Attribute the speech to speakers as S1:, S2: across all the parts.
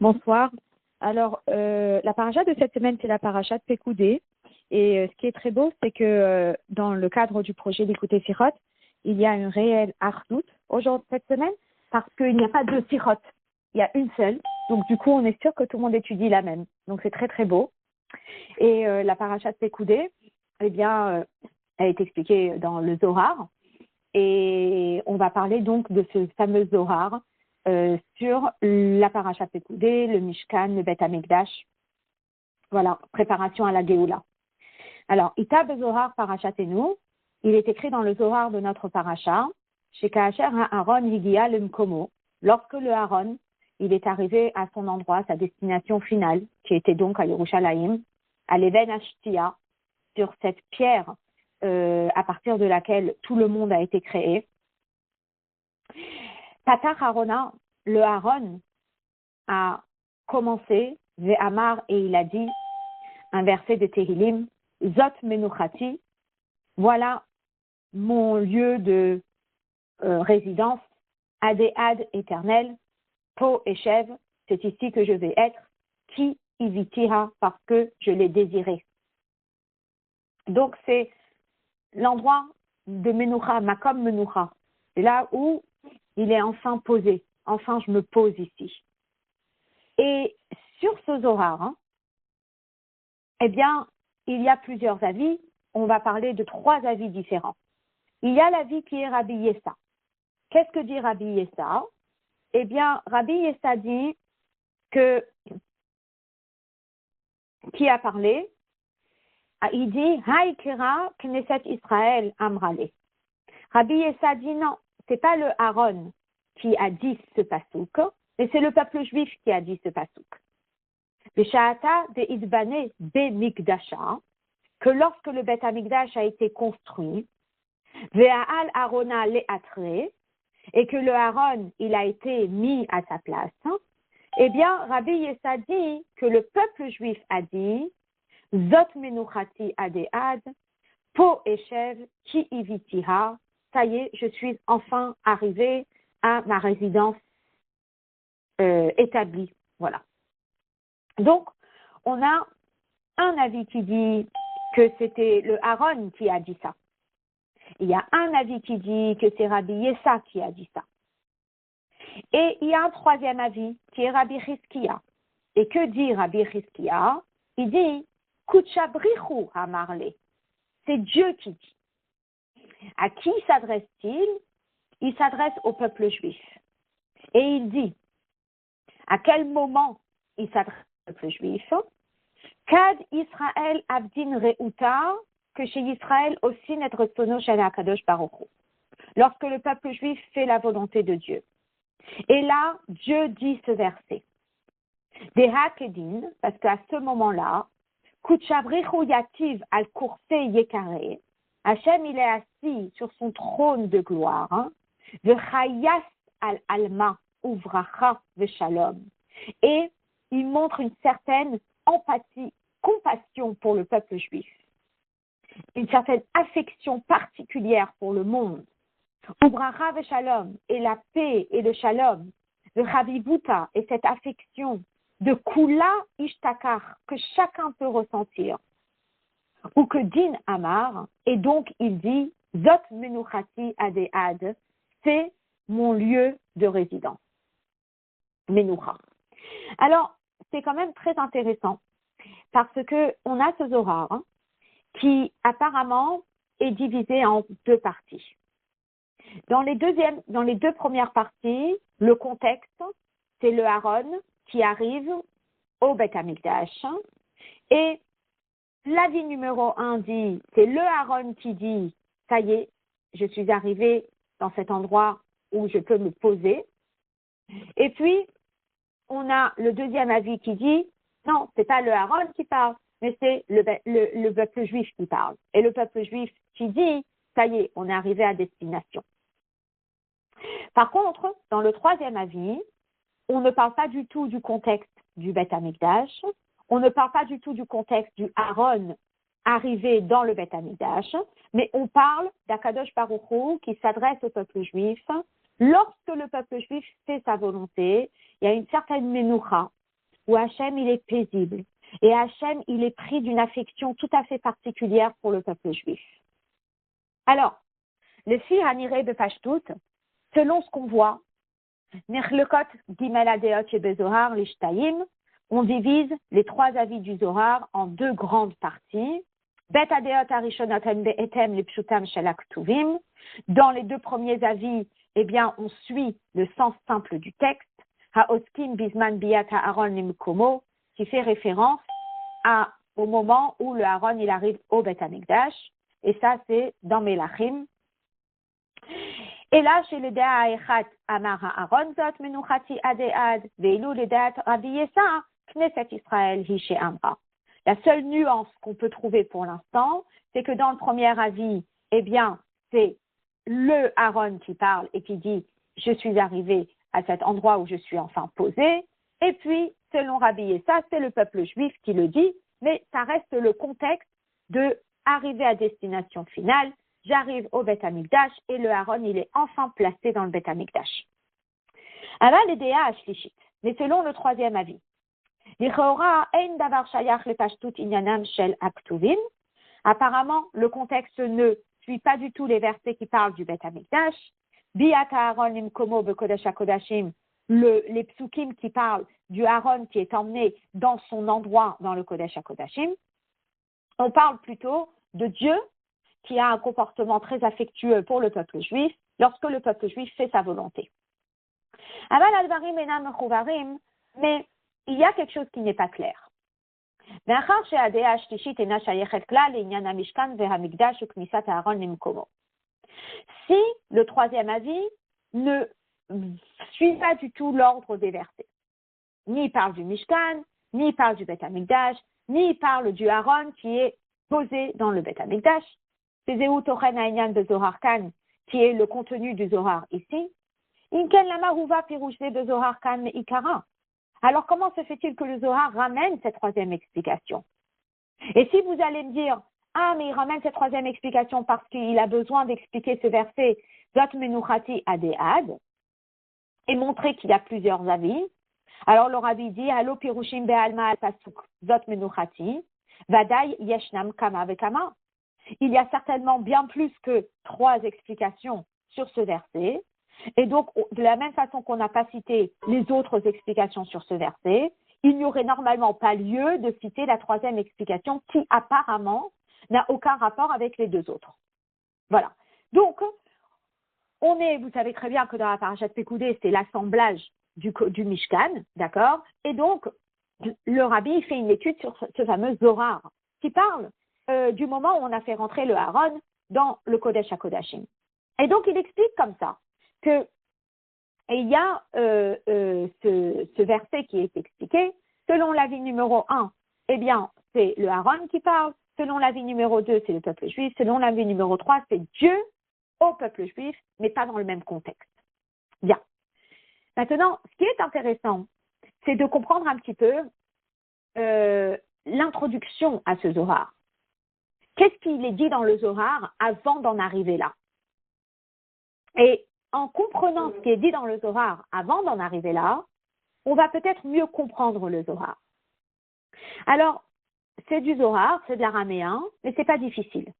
S1: Bonsoir. Alors, la paracha de cette semaine, c'est la paracha de Pekoudé. Et ce qui est très beau, c'est que dans le cadre du projet d'écouter Sirot, il y a une réelle ardoute aujourd'hui cette semaine parce qu'il n'y a pas de Sirot. Il y a une seule. Donc, du coup, on est sûr que tout le monde étudie la même. Donc, c'est très, très beau. Et la paracha de Pekoudé, eh bien, elle est expliquée dans le Zohar. Et on va parler donc de ce fameux Zohar sur la paracha Pekoudé, le Mishkan, le Beth Amikdash. Voilà, préparation à la Géoula. Alors, Itab Zohar Parachatenu, il est écrit dans le Zohar de notre paracha, chez Kaacher Aaron Higia Lemkomo, lorsque le Aaron, il est arrivé à son endroit, sa destination finale, qui était donc à Yerushalayim, à l'Eben Ashtia, sur cette pierre à partir de laquelle tout le monde a été créé. Patar Arona, le Aaron, a commencé, Ve'amar, et il a dit, un verset de Tehillim, Zot Menuchati, voilà mon lieu de résidence, Adéad éternel, Po Eshev, c'est ici que je vais être, Ki Ivitira, parce que je l'ai désiré. Donc c'est l'endroit de Menucha, Makom Menucha, c'est là où il est enfin posé, enfin je me pose ici. Et sur ce Zohar, eh bien, il y a plusieurs avis. On va parler de 3 avis différents. Il y a l'avis qui est Rabbi Yessa. Qu'est-ce que dit Rabbi Yessa? Eh bien, Rabbi Yessa dit que, qui a parlé? Il dit, Haïkera Knesset Israël Amrale. Rabbi Yessa dit non, c'est pas le Aaron qui a dit ce pasouk, mais c'est le peuple juif qui a dit ce pasouk. Besha'ata de Idbane be Mikdasha, que lorsque le Beth Amikdash a été construit, Ve'al Arona le'atre, et que le Aaron, il a été mis à sa place, eh bien, Rabbi Yessa dit que le peuple juif a dit, Zot menuchati adead, po eshev ki ivitiha, ça y est, je suis enfin arrivé à ma résidence établie. Voilà. Donc, on a un avis qui dit que c'était le Aaron qui a dit ça. Il y a un avis qui dit que c'est Rabbi Yessa qui a dit ça. Et il y a un troisième avis qui est Rabbi Chizkiya. Et que dit Rabbi Chizkiya? Il dit Kuchabrichu Hamarle. C'est Dieu qui dit. À qui s'adresse-t-il? Il s'adresse au peuple juif. Et il dit, à quel moment il s'adresse au peuple juif? Kad Israël Abdin Reuta, que chez Israël aussi n'être sono shel HaKadosh Baruch Hu. Lorsque le peuple juif fait la volonté de Dieu. Et là, Dieu dit ce verset. Deha Kedin, parce qu'à ce moment-là, Kuchabrichu Yativ al Kurse Yekare, Hachem il est assis sur son trône de gloire, Vechayas al Alma Uvracha Veshalom, et il montre une certaine empathie, compassion pour le peuple juif, une certaine affection particulière pour le monde. Uvracha Veshalom, et la paix et le shalom, Vechavivuta, et cette affection de Kula Ishtakar, que chacun peut ressentir, ou que Din Amar, et donc il dit, Zot Menuchati Adead, c'est mon lieu de résidence. Menucha. Alors, c'est quand même très intéressant, parce que on a ce Zohar qui apparemment est divisé en 2 parties. Dans les 2 premières parties, le contexte, c'est le Aaron qui arrive au Beth Amikdash. Et l'avis numéro 1 dit, c'est le Aaron qui dit, ça y est, je suis arrivé dans cet endroit où je peux me poser. Et puis, on a le deuxième avis qui dit, non, c'est pas le Aaron qui parle, mais c'est le peuple juif qui parle. Et le peuple juif qui dit, ça y est, on est arrivé à destination. Par contre, dans le troisième avis, on ne parle pas du tout du contexte du Beth Amikdash, on ne parle pas du tout du contexte du Aaron arrivé dans le Beth Amikdash, mais on parle d'Akadosh Baruch Hu qui s'adresse au peuple juif. Lorsque le peuple juif fait sa volonté, il y a une certaine menucha, où Hachem, il est paisible. Et Hachem, il est pris d'une affection tout à fait particulière pour le peuple juif. Alors, le Sir Haniré de Pashtout, selon ce qu'on voit, Nechlekot Gimel Adeot Shebezohar Lishtaim, on divise les trois avis du Zohar en deux grandes parties. Bet Adeot Arishonot Be'etem Lipshutam Shel Ktuvim. Dans les deux premiers avis, eh bien, on suit le sens simple du texte. Ha'oskim Bisman Biyat Aaron Limkomo, qui fait référence au moment où le Aaron il arrive au Beth Amikdash. Et ça, c'est dans Melachim. Et là, chez le Dea Echat Amar Aaron Zot Menuchati Adead, Veilu le Deat Rabbi Yesa, Knesset Israël Hishe Amra. La seule nuance qu'on peut trouver pour l'instant, c'est que dans le premier avis, eh bien, c'est le Aaron qui parle et qui dit « Je suis arrivé à cet endroit où je suis enfin posé ». Et puis, selon Rabbi Yesa, c'est le peuple juif qui le dit, mais ça reste le contexte de arriver à destination finale. J'arrive au Beth Amikdash et le Aaron, il est enfin placé dans le Beth Amikdash. Alors, les Déa Ashlishit, mais selon le troisième avis, apparemment, le contexte ne suit pas du tout les versets qui parlent du Beth Amikdash. Biat Aaron imkomo bekodesh hakodashim, les psukim qui parlent du Aaron qui est emmené dans son endroit dans le Kodesh HaKodashim. On parle plutôt de Dieu qui a un comportement très affectueux pour le peuple juif lorsque le peuple juif fait sa volonté. Mais il y a quelque chose qui n'est pas clair. Si le troisième avis ne suit pas du tout l'ordre des versets, ni il parle du Mishkan, ni il parle du Beth Amikdash, ni il parle du Aaron qui est posé dans le Beth Amikdash, c'est Zéhu Tochen Ha'inyan de Zohar Kan, qui est le contenu du Zohar ici. Inken lama huva pirouché de Zohar Kan Ikara. Alors comment se fait-il que le Zohar ramène cette troisième explication? Et si vous allez me dire, ah mais il ramène cette troisième explication parce qu'il a besoin d'expliquer ce verset Zot Menuchati Adead et montrer qu'il y a plusieurs avis, alors le Rabbi dit, Allo Pirushim Be'alma al-Pasuk Zot Menuchati Vadai Yeshnam Kama Vekama. Il y a certainement bien plus que trois explications sur ce verset. Et donc, de la même façon qu'on n'a pas cité les autres explications sur ce verset, il n'y aurait normalement pas lieu de citer la troisième explication qui apparemment n'a aucun rapport avec les deux autres. Voilà. Donc, vous savez très bien que dans la parashat Pekoudé, c'est l'assemblage du Mishkan, d'accord? Et donc, le Rabbi fait une étude sur ce fameux Zohar qui parle du moment où on a fait rentrer le Aaron dans le Kodesh HaKodashim. Et donc, il explique comme ça que il y a ce verset qui est expliqué. Selon l'avis numéro 1, eh bien, c'est le Aaron qui parle. Selon l'avis numéro 2, c'est le peuple juif. Selon l'avis numéro 3, c'est Dieu au peuple juif, mais pas dans le même contexte. Bien. Maintenant, ce qui est intéressant, c'est de comprendre un petit peu l'introduction à ce Zohar. Qu'est-ce qu'il est dit dans le Zohar avant d'en arriver là? Et en comprenant ce qui est dit dans le Zohar avant d'en arriver là, on va peut-être mieux comprendre le Zohar. Alors, c'est du Zohar, c'est de l'araméen, mais c'est pas difficile.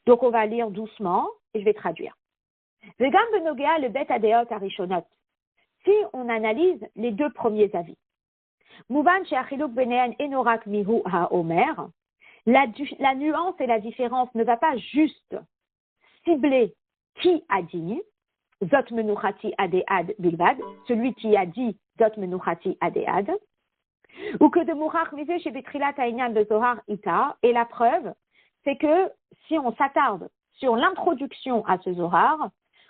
S1: Donc, on va lire doucement et je vais traduire. Vegam benogea le bet adeot arishonot. Si on analyse les deux premiers avis. Mouvan she'achiluk benean enorak mihu ha'omer. La nuance et la différence ne va pas juste cibler qui a dit Zot menuchati adead bilvad, celui qui a dit Zot menuchati adead, ou que de mourach misé chez Betrilat Aïnyan de Zohar Ita, et la preuve, c'est que si on s'attarde sur l'introduction à ce Zohar,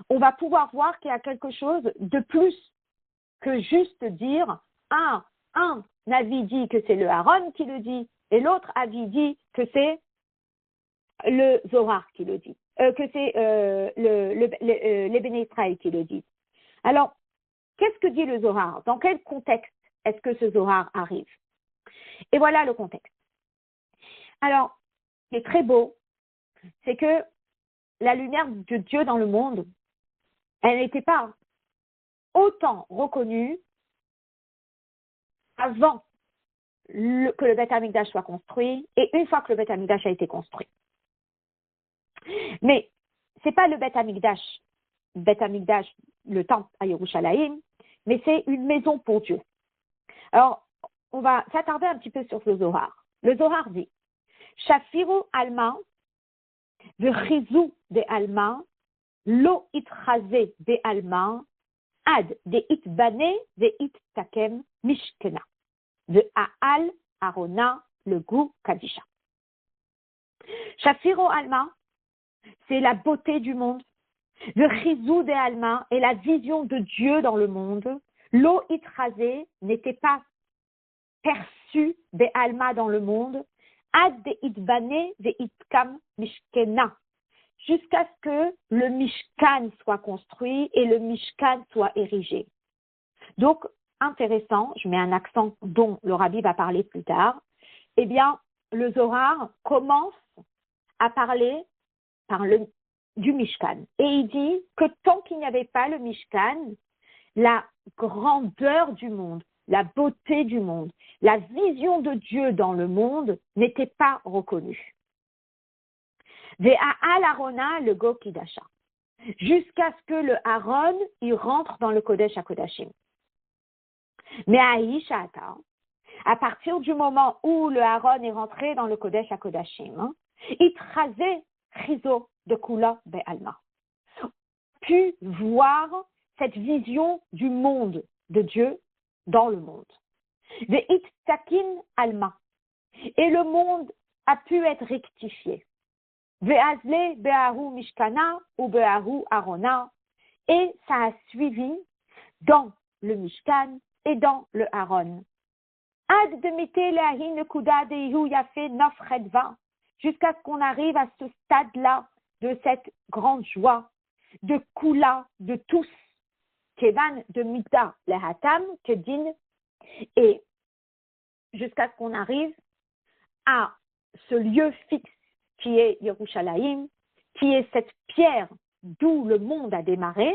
S1: on va pouvoir voir qu'il y a quelque chose de plus que juste dire un avis dit que c'est le Aaron qui le dit, et l'autre avis dit que c'est le Zohar qui le dit, que c'est les Béné Israël qui le disent. Alors, qu'est-ce que dit le Zohar? Dans quel contexte est-ce que ce Zohar arrive? Et voilà le contexte. Alors, ce qui est très beau, c'est que la lumière de Dieu dans le monde, elle n'était pas autant reconnue avant que le Beth Amikdash soit construit et une fois que le Beth Amikdash a été construit. Mais c'est pas le Beth Amikdash, le temple à Yerushalayim, mais c'est une maison pour Dieu. Alors, on va s'attarder un petit peu sur le Zohar. Le Zohar dit Shafiru alma, v'chizou de alma, lo itraze de alma, ad de itbane de ittakem mishkena, de aal arona le goût kadisha. Shafiru alma, c'est la beauté du monde. Le chizou de alma est la vision de Dieu dans le monde. Lo itraze n'était pas perçu de alma dans le monde. Ad de itbane de itkam mishkena. Jusqu'à ce que le Mishkan soit construit et le Mishkan soit érigé. Donc, intéressant, je mets un accent dont le Rabbi va parler plus tard, eh bien, le Zohar commence à parler du Mishkan. Et il dit que tant qu'il n'y avait pas le Mishkan, la grandeur du monde, la beauté du monde, la vision de Dieu dans le monde n'était pas reconnue. Ve'a'al Arona le go kidasha. Jusqu'à ce que le Aaron il rentre dans le Kodesh HaKodashim. Mais à partir du moment où le Aaron est rentré dans le Kodesh HaKodashim, il trasait chizo de kula be'alma. Pu voir cette vision du monde de Dieu dans le monde. Ve'it takin alma. Et le monde a pu être rectifié. Ve'azle be'ahu mishkana ou be'ahu arona. Et ça a suivi dans le Mishkan et dans le Aaron. Ad demite le'ahin kuda de'ihu yafe nofredva. Jusqu'à ce qu'on arrive à ce stade-là de cette grande joie, de kula, de tous, kevan de mita lehatam, kedin, et jusqu'à ce qu'on arrive à ce lieu fixe qui est Yerushalayim, qui est cette pierre d'où le monde a démarré.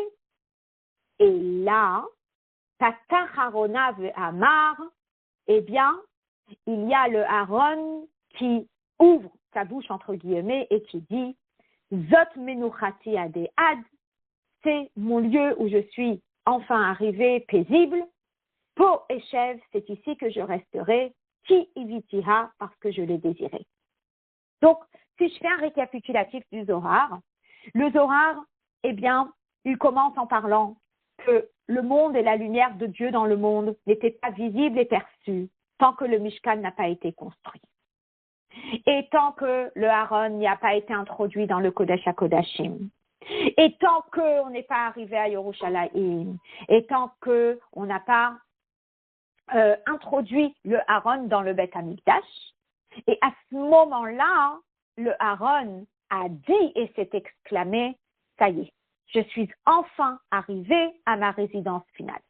S1: Et là, Patach Harona ve'amar, eh bien, il y a le Aaron qui ouvre sa bouche entre guillemets et qui dit Zot menuchati adead, c'est mon lieu où je suis enfin arrivé paisible. Po Eshev, c'est ici que je resterai. Ki ivitiha, parce que je l'ai désiré. Donc, si je fais un récapitulatif du Zohar, le Zohar, eh bien, il commence en parlant que le monde et la lumière de Dieu dans le monde n'étaient pas visibles et perçus tant que le Mishkan n'a pas été construit. Et tant que le Aaron n'y a pas été introduit dans le Kodesh HaKodashim. Et tant qu'on n'est pas arrivé à Yerushalayim. Et tant qu'on n'a pas introduit le Aaron dans le Beth Amikdash. Et à ce moment-là, le Aaron a dit et s'est exclamé, ça y est, je suis enfin arrivé à ma résidence finale.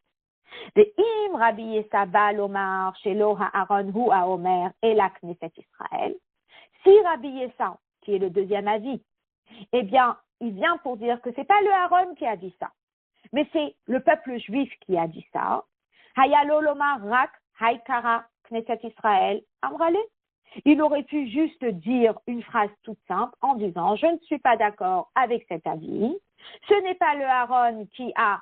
S1: Ve'im Rabbi Yesaba lomar shelo ha'Aaron hu ha'omer ela Knesset Israël. Si Rabbi Yesa, qui est le deuxième avis, eh bien, il vient pour dire que c'est pas le Aaron qui a dit ça, mais c'est le peuple juif qui a dit ça. Hayalo lomar rak haikara Knesset Israël amrale. Il aurait pu juste dire une phrase toute simple en disant « Je ne suis pas d'accord avec cet avis. Ce n'est pas le Aaron qui a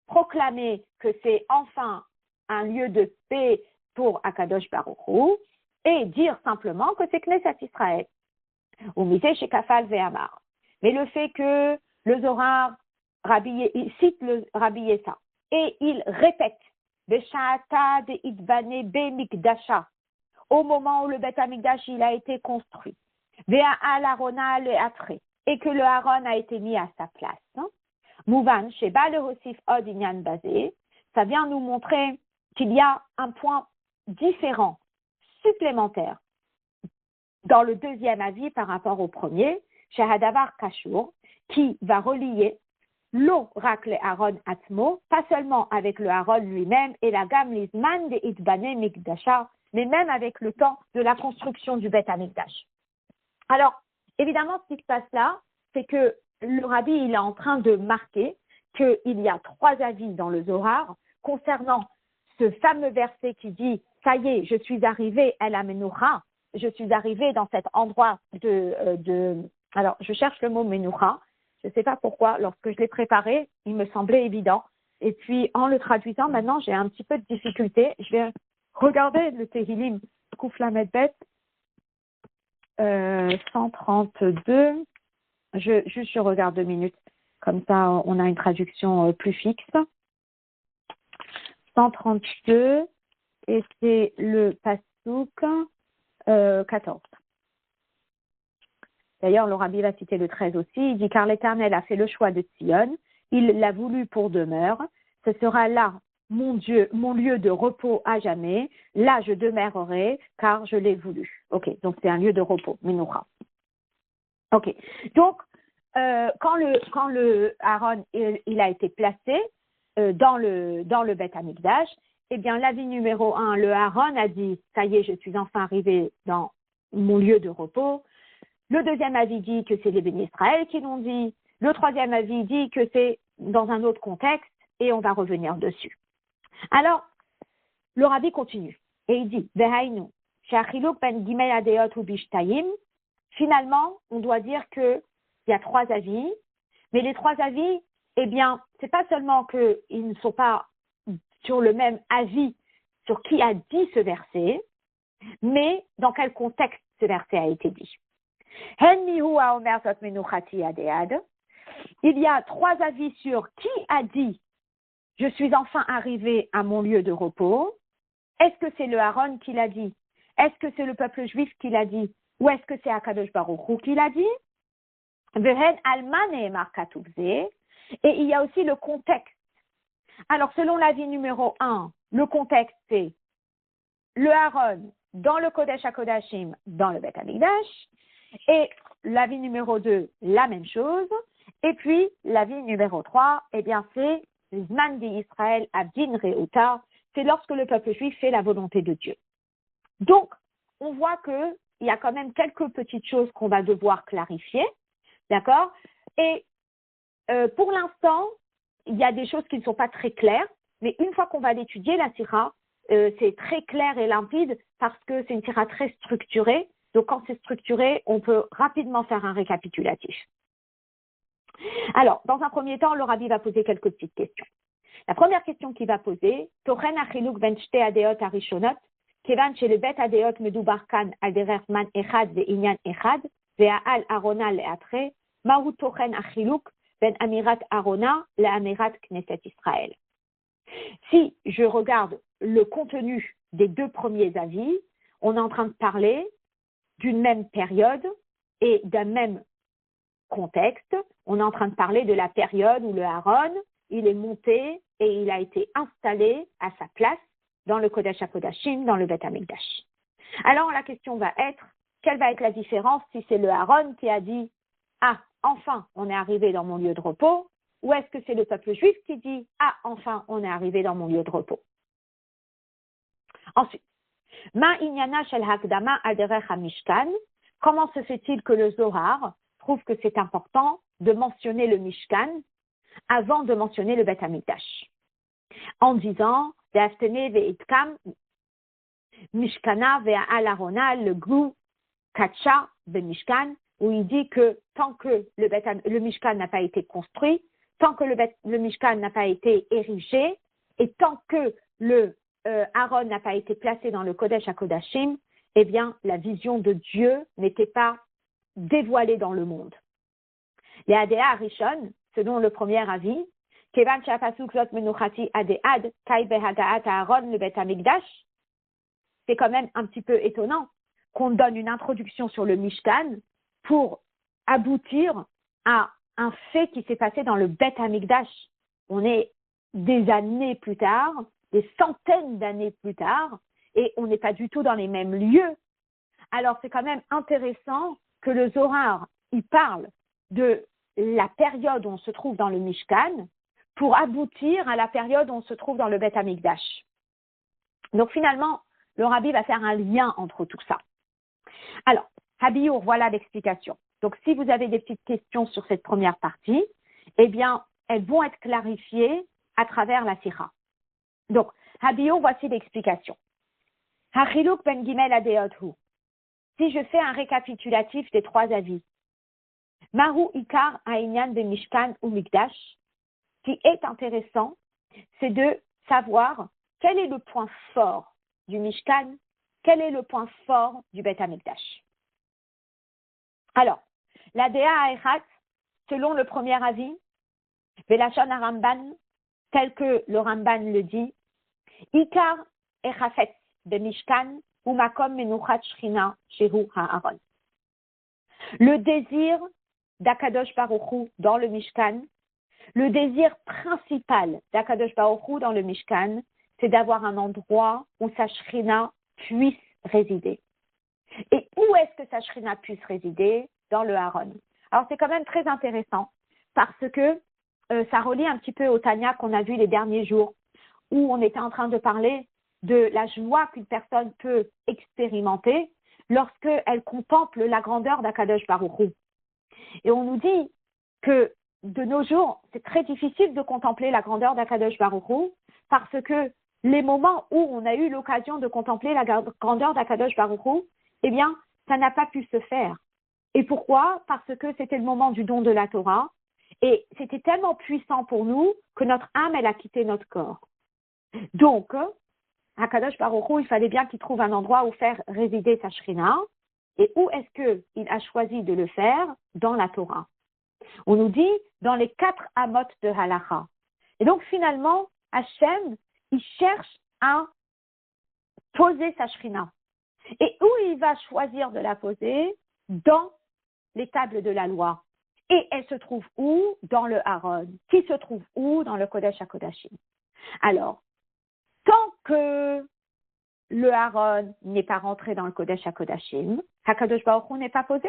S1: proclamé que c'est enfin un lieu de paix pour Akadosh Baruch Hu et dire simplement que c'est Knesset Israël. Ou misé chez Kafal ve'amar. Mais le fait que le Zohar il cite le Rabbi Yesa et il répète « Besha'ata de itbane be mikdasha » au moment où le Beth Amikdash il a été construit, Ve'a'al Arona le'atre, et que le Aaron a été mis à sa place. Mouvan, Sheba le Hosif Od Inyan Bazé, ça vient nous montrer qu'il y a un point différent, supplémentaire, dans le deuxième avis par rapport au premier, Shehadavar Kashur, qui va relier l'eau racle Aaron Atmo, pas seulement avec le Aaron lui-même, et la gamme Lizman de Itbane Mikdasha, mais même avec le temps de la construction du Beth Amikdash. Alors, évidemment, ce qui se passe là, c'est que le Rabbi, il est en train de marquer qu'il y a trois avis dans le Zohar concernant ce fameux verset qui dit « Ça y est, je suis arrivé à la Menoucha », je suis arrivé dans cet endroit alors, je cherche le mot Menoucha. Je ne sais pas pourquoi, lorsque je l'ai préparé, il me semblait évident. Et puis, en le traduisant, maintenant, j'ai un petit peu de difficulté. Je vais regarder le Tehillim Kouflamedbet 132. Je regarde 2 minutes. Comme ça, on a une traduction plus fixe. 132, et c'est le Passouk 14. D'ailleurs, le Rabbi va citer le 13 aussi. Il dit « Car l'Éternel a fait le choix de Sion, il l'a voulu pour demeure. Ce sera là mon Dieu, mon lieu de repos à jamais. Là, je demeurerai, car je l'ai voulu. » Ok, donc c'est un lieu de repos, Menoucha. Ok, donc quand le Aaron il a été placé dans le Beth Amikdash, eh bien l'avis numéro 1, le Aaron a dit « Ça y est, je suis enfin arrivé dans mon lieu de repos ». Le deuxième avis dit que c'est les bénis Israël qui l'ont dit. Le troisième avis dit que c'est dans un autre contexte et on va revenir dessus. Alors, le Rabbi continue et il dit Vehainu, she'achiluk ben gimel adeot hu bishtayim. Finalement, on doit dire qu'il y a 3 avis, mais les 3 avis, eh bien, c'est pas seulement qu'ils ne sont pas sur le même avis sur qui a dit ce verset, mais dans quel contexte ce verset a été dit. Il y a 3 avis sur qui a dit « Je suis enfin arrivé à mon lieu de repos ». Est-ce que c'est le Aaron qui l'a dit? Est-ce que c'est le peuple juif qui l'a dit? Ou est-ce que c'est Akadosh Baruch Hu qui l'a dit? Et il y a aussi le contexte. Alors, selon l'avis numéro 1, le contexte, c'est le Aaron dans le Kodesh HaKodashim, dans le Beth Amikdash. Et l'avis numéro 2, la même chose. Et puis, l'avis numéro 3, eh bien, c'est Zman d'Israël Abdin Reuta. C'est lorsque le peuple juif fait la volonté de Dieu. Donc, on voit qu'il y a quand même quelques petites choses qu'on va devoir clarifier. D'accord? Et pour l'instant, il y a des choses qui ne sont pas très claires. Mais une fois qu'on va l'étudier, la sira, c'est très clair et limpide parce que c'est une sira très structurée. Donc, quand c'est structuré, on peut rapidement faire un récapitulatif. Alors, dans un premier temps, le Rabbi va poser quelques petites questions. La première question qu'il va poser, Tochen achiluk ben shte adeot arishonot, kevan shel bet adeot medubar kan al derer man echad ve'inyan echad, ve'al arona le'atre, mahu tochen achiluk ben amirat arona le'amirat knesset Israël. Si je regarde le contenu des 2 premiers avis, on est en train de parler d'une même période et d'un même contexte. On est en train de parler de la période où le Aaron, il est monté et il a été installé à sa place dans le Kodesh HaKodashim, dans le Beth Amikdash. Alors la question va être, quelle va être la différence si c'est le Aaron qui a dit « Ah, enfin, on est arrivé dans mon lieu de repos » ou est-ce que c'est le peuple juif qui dit « Ah, enfin, on est arrivé dans mon lieu de repos » Ensuite, Ma inyana shel hakdama aderech hamishkan. Comment se fait-il que le Zohar trouve que c'est important de mentionner le Mishkan avant de mentionner le Beth Amikdash? En disant Ve'aftene ve'itkam Mishkana ve'al arona le gu kacha be'Mishkan, où il dit que tant que le Mishkan n'a pas été construit, tant que le Mishkan n'a pas été érigé, et tant que le Aaron n'a pas été placé dans le Kodesh HaKodashim, eh bien, la vision de Dieu n'était pas dévoilée dans le monde. Les Adéa Arishon, selon le premier avis, Kevan Shapasuk Lot Menuchati Adead, Kai Behagaat Aaron le Bet Amikdash, c'est quand même un petit peu étonnant qu'on donne une introduction sur le Mishkan pour aboutir à un fait qui s'est passé dans le Bet Amikdash. On est des années plus tard, des centaines d'années plus tard, et on n'est pas du tout dans les mêmes lieux. Alors c'est quand même intéressant que le Zohar, il parle de la période où on se trouve dans le Mishkan pour aboutir à la période où on se trouve dans le Beth Amikdash. Donc finalement, le Rabbi va faire un lien entre tout ça. Alors, Habiour, voilà l'explication. Donc si vous avez des petites questions sur cette première partie, eh bien, elles vont être clarifiées à travers la sira. Donc, Habio, voici l'explication. Hachiluk ben gimel adeot hu. Si je fais un récapitulatif des trois avis, Mahu ikar ha'inyan de Mishkan ou Mikdash, ce qui est intéressant, c'est de savoir quel est le point fort du Mishkan, quel est le point fort du Beth HaMikdash. Alors, la Dea Ha'echat, selon le premier avis, Velachon HaRamban, tel que le Ramban le dit, Ikar echafetz de Mishkan ou Makom Menuchat Shechina Shehu Ha'aron. Le désir d'Akadosh Baruch Hu dans le Mishkan, le désir principal d'Akadosh Baruch Hu dans le Mishkan, c'est d'avoir un endroit où sa Shechina puisse résider. Et où est-ce que sa Shechina puisse résider? Dans le Haron. Alors c'est quand même très intéressant parce que ça relie un petit peu au Tanya qu'on a vu les derniers jours où on était en train de parler de la joie qu'une personne peut expérimenter lorsqu'elle contemple la grandeur d'Akadosh Baruch Hu. Et on nous dit que de nos jours, c'est très difficile de contempler la grandeur d'Akadosh Baruch Hu parce que les moments où on a eu l'occasion de contempler la grandeur d'Akadosh Baruch Hu, eh bien, ça n'a pas pu se faire. Et pourquoi? Parce que c'était le moment du don de la Torah et c'était tellement puissant pour nous que notre âme, elle a quitté notre corps. Donc, Akadosh Baruch Hu, il fallait bien qu'il trouve un endroit où faire résider sa Shrina. Et où est-ce qu'il a choisi de le faire? Dans la Torah. On nous dit dans les 4 amot de Halacha. Et donc finalement, Hachem, il cherche à poser sa Shrina. Et où il va choisir de la poser? Dans les tables de la loi. Et elle se trouve où? Dans le Haron. Qui se trouve où? Dans le Kodesh HaKodashim. Alors, tant que le Haron n'est pas rentré dans le Kodesh HaKodashim, HaKadosh Baruch Hu n'est pas posé.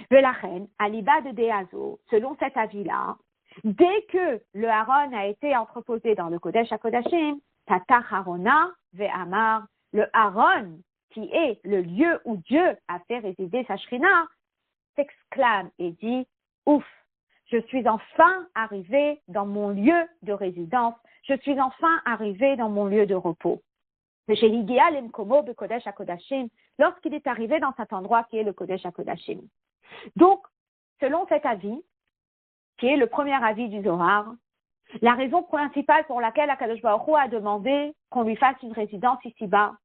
S1: Velachen, Aliba de Deazo, selon cet avis-là, dès que le Haron a été entreposé dans le Kodesh HaKodashim, Tatach Harona ve'amar, le Haron, qui est le lieu où Dieu a fait résider sa Shrina, s'exclame et dit « Ouf, je suis enfin arrivé dans mon lieu de résidence, je suis enfin arrivé dans mon lieu de repos. » Lorsqu'il est arrivé dans cet endroit qui est le Kodesh HaKodashim. Donc, selon cet avis, qui est le premier avis du Zohar, la raison principale pour laquelle Akadosh Baruch Hu a demandé qu'on lui fasse une résidence ici-bas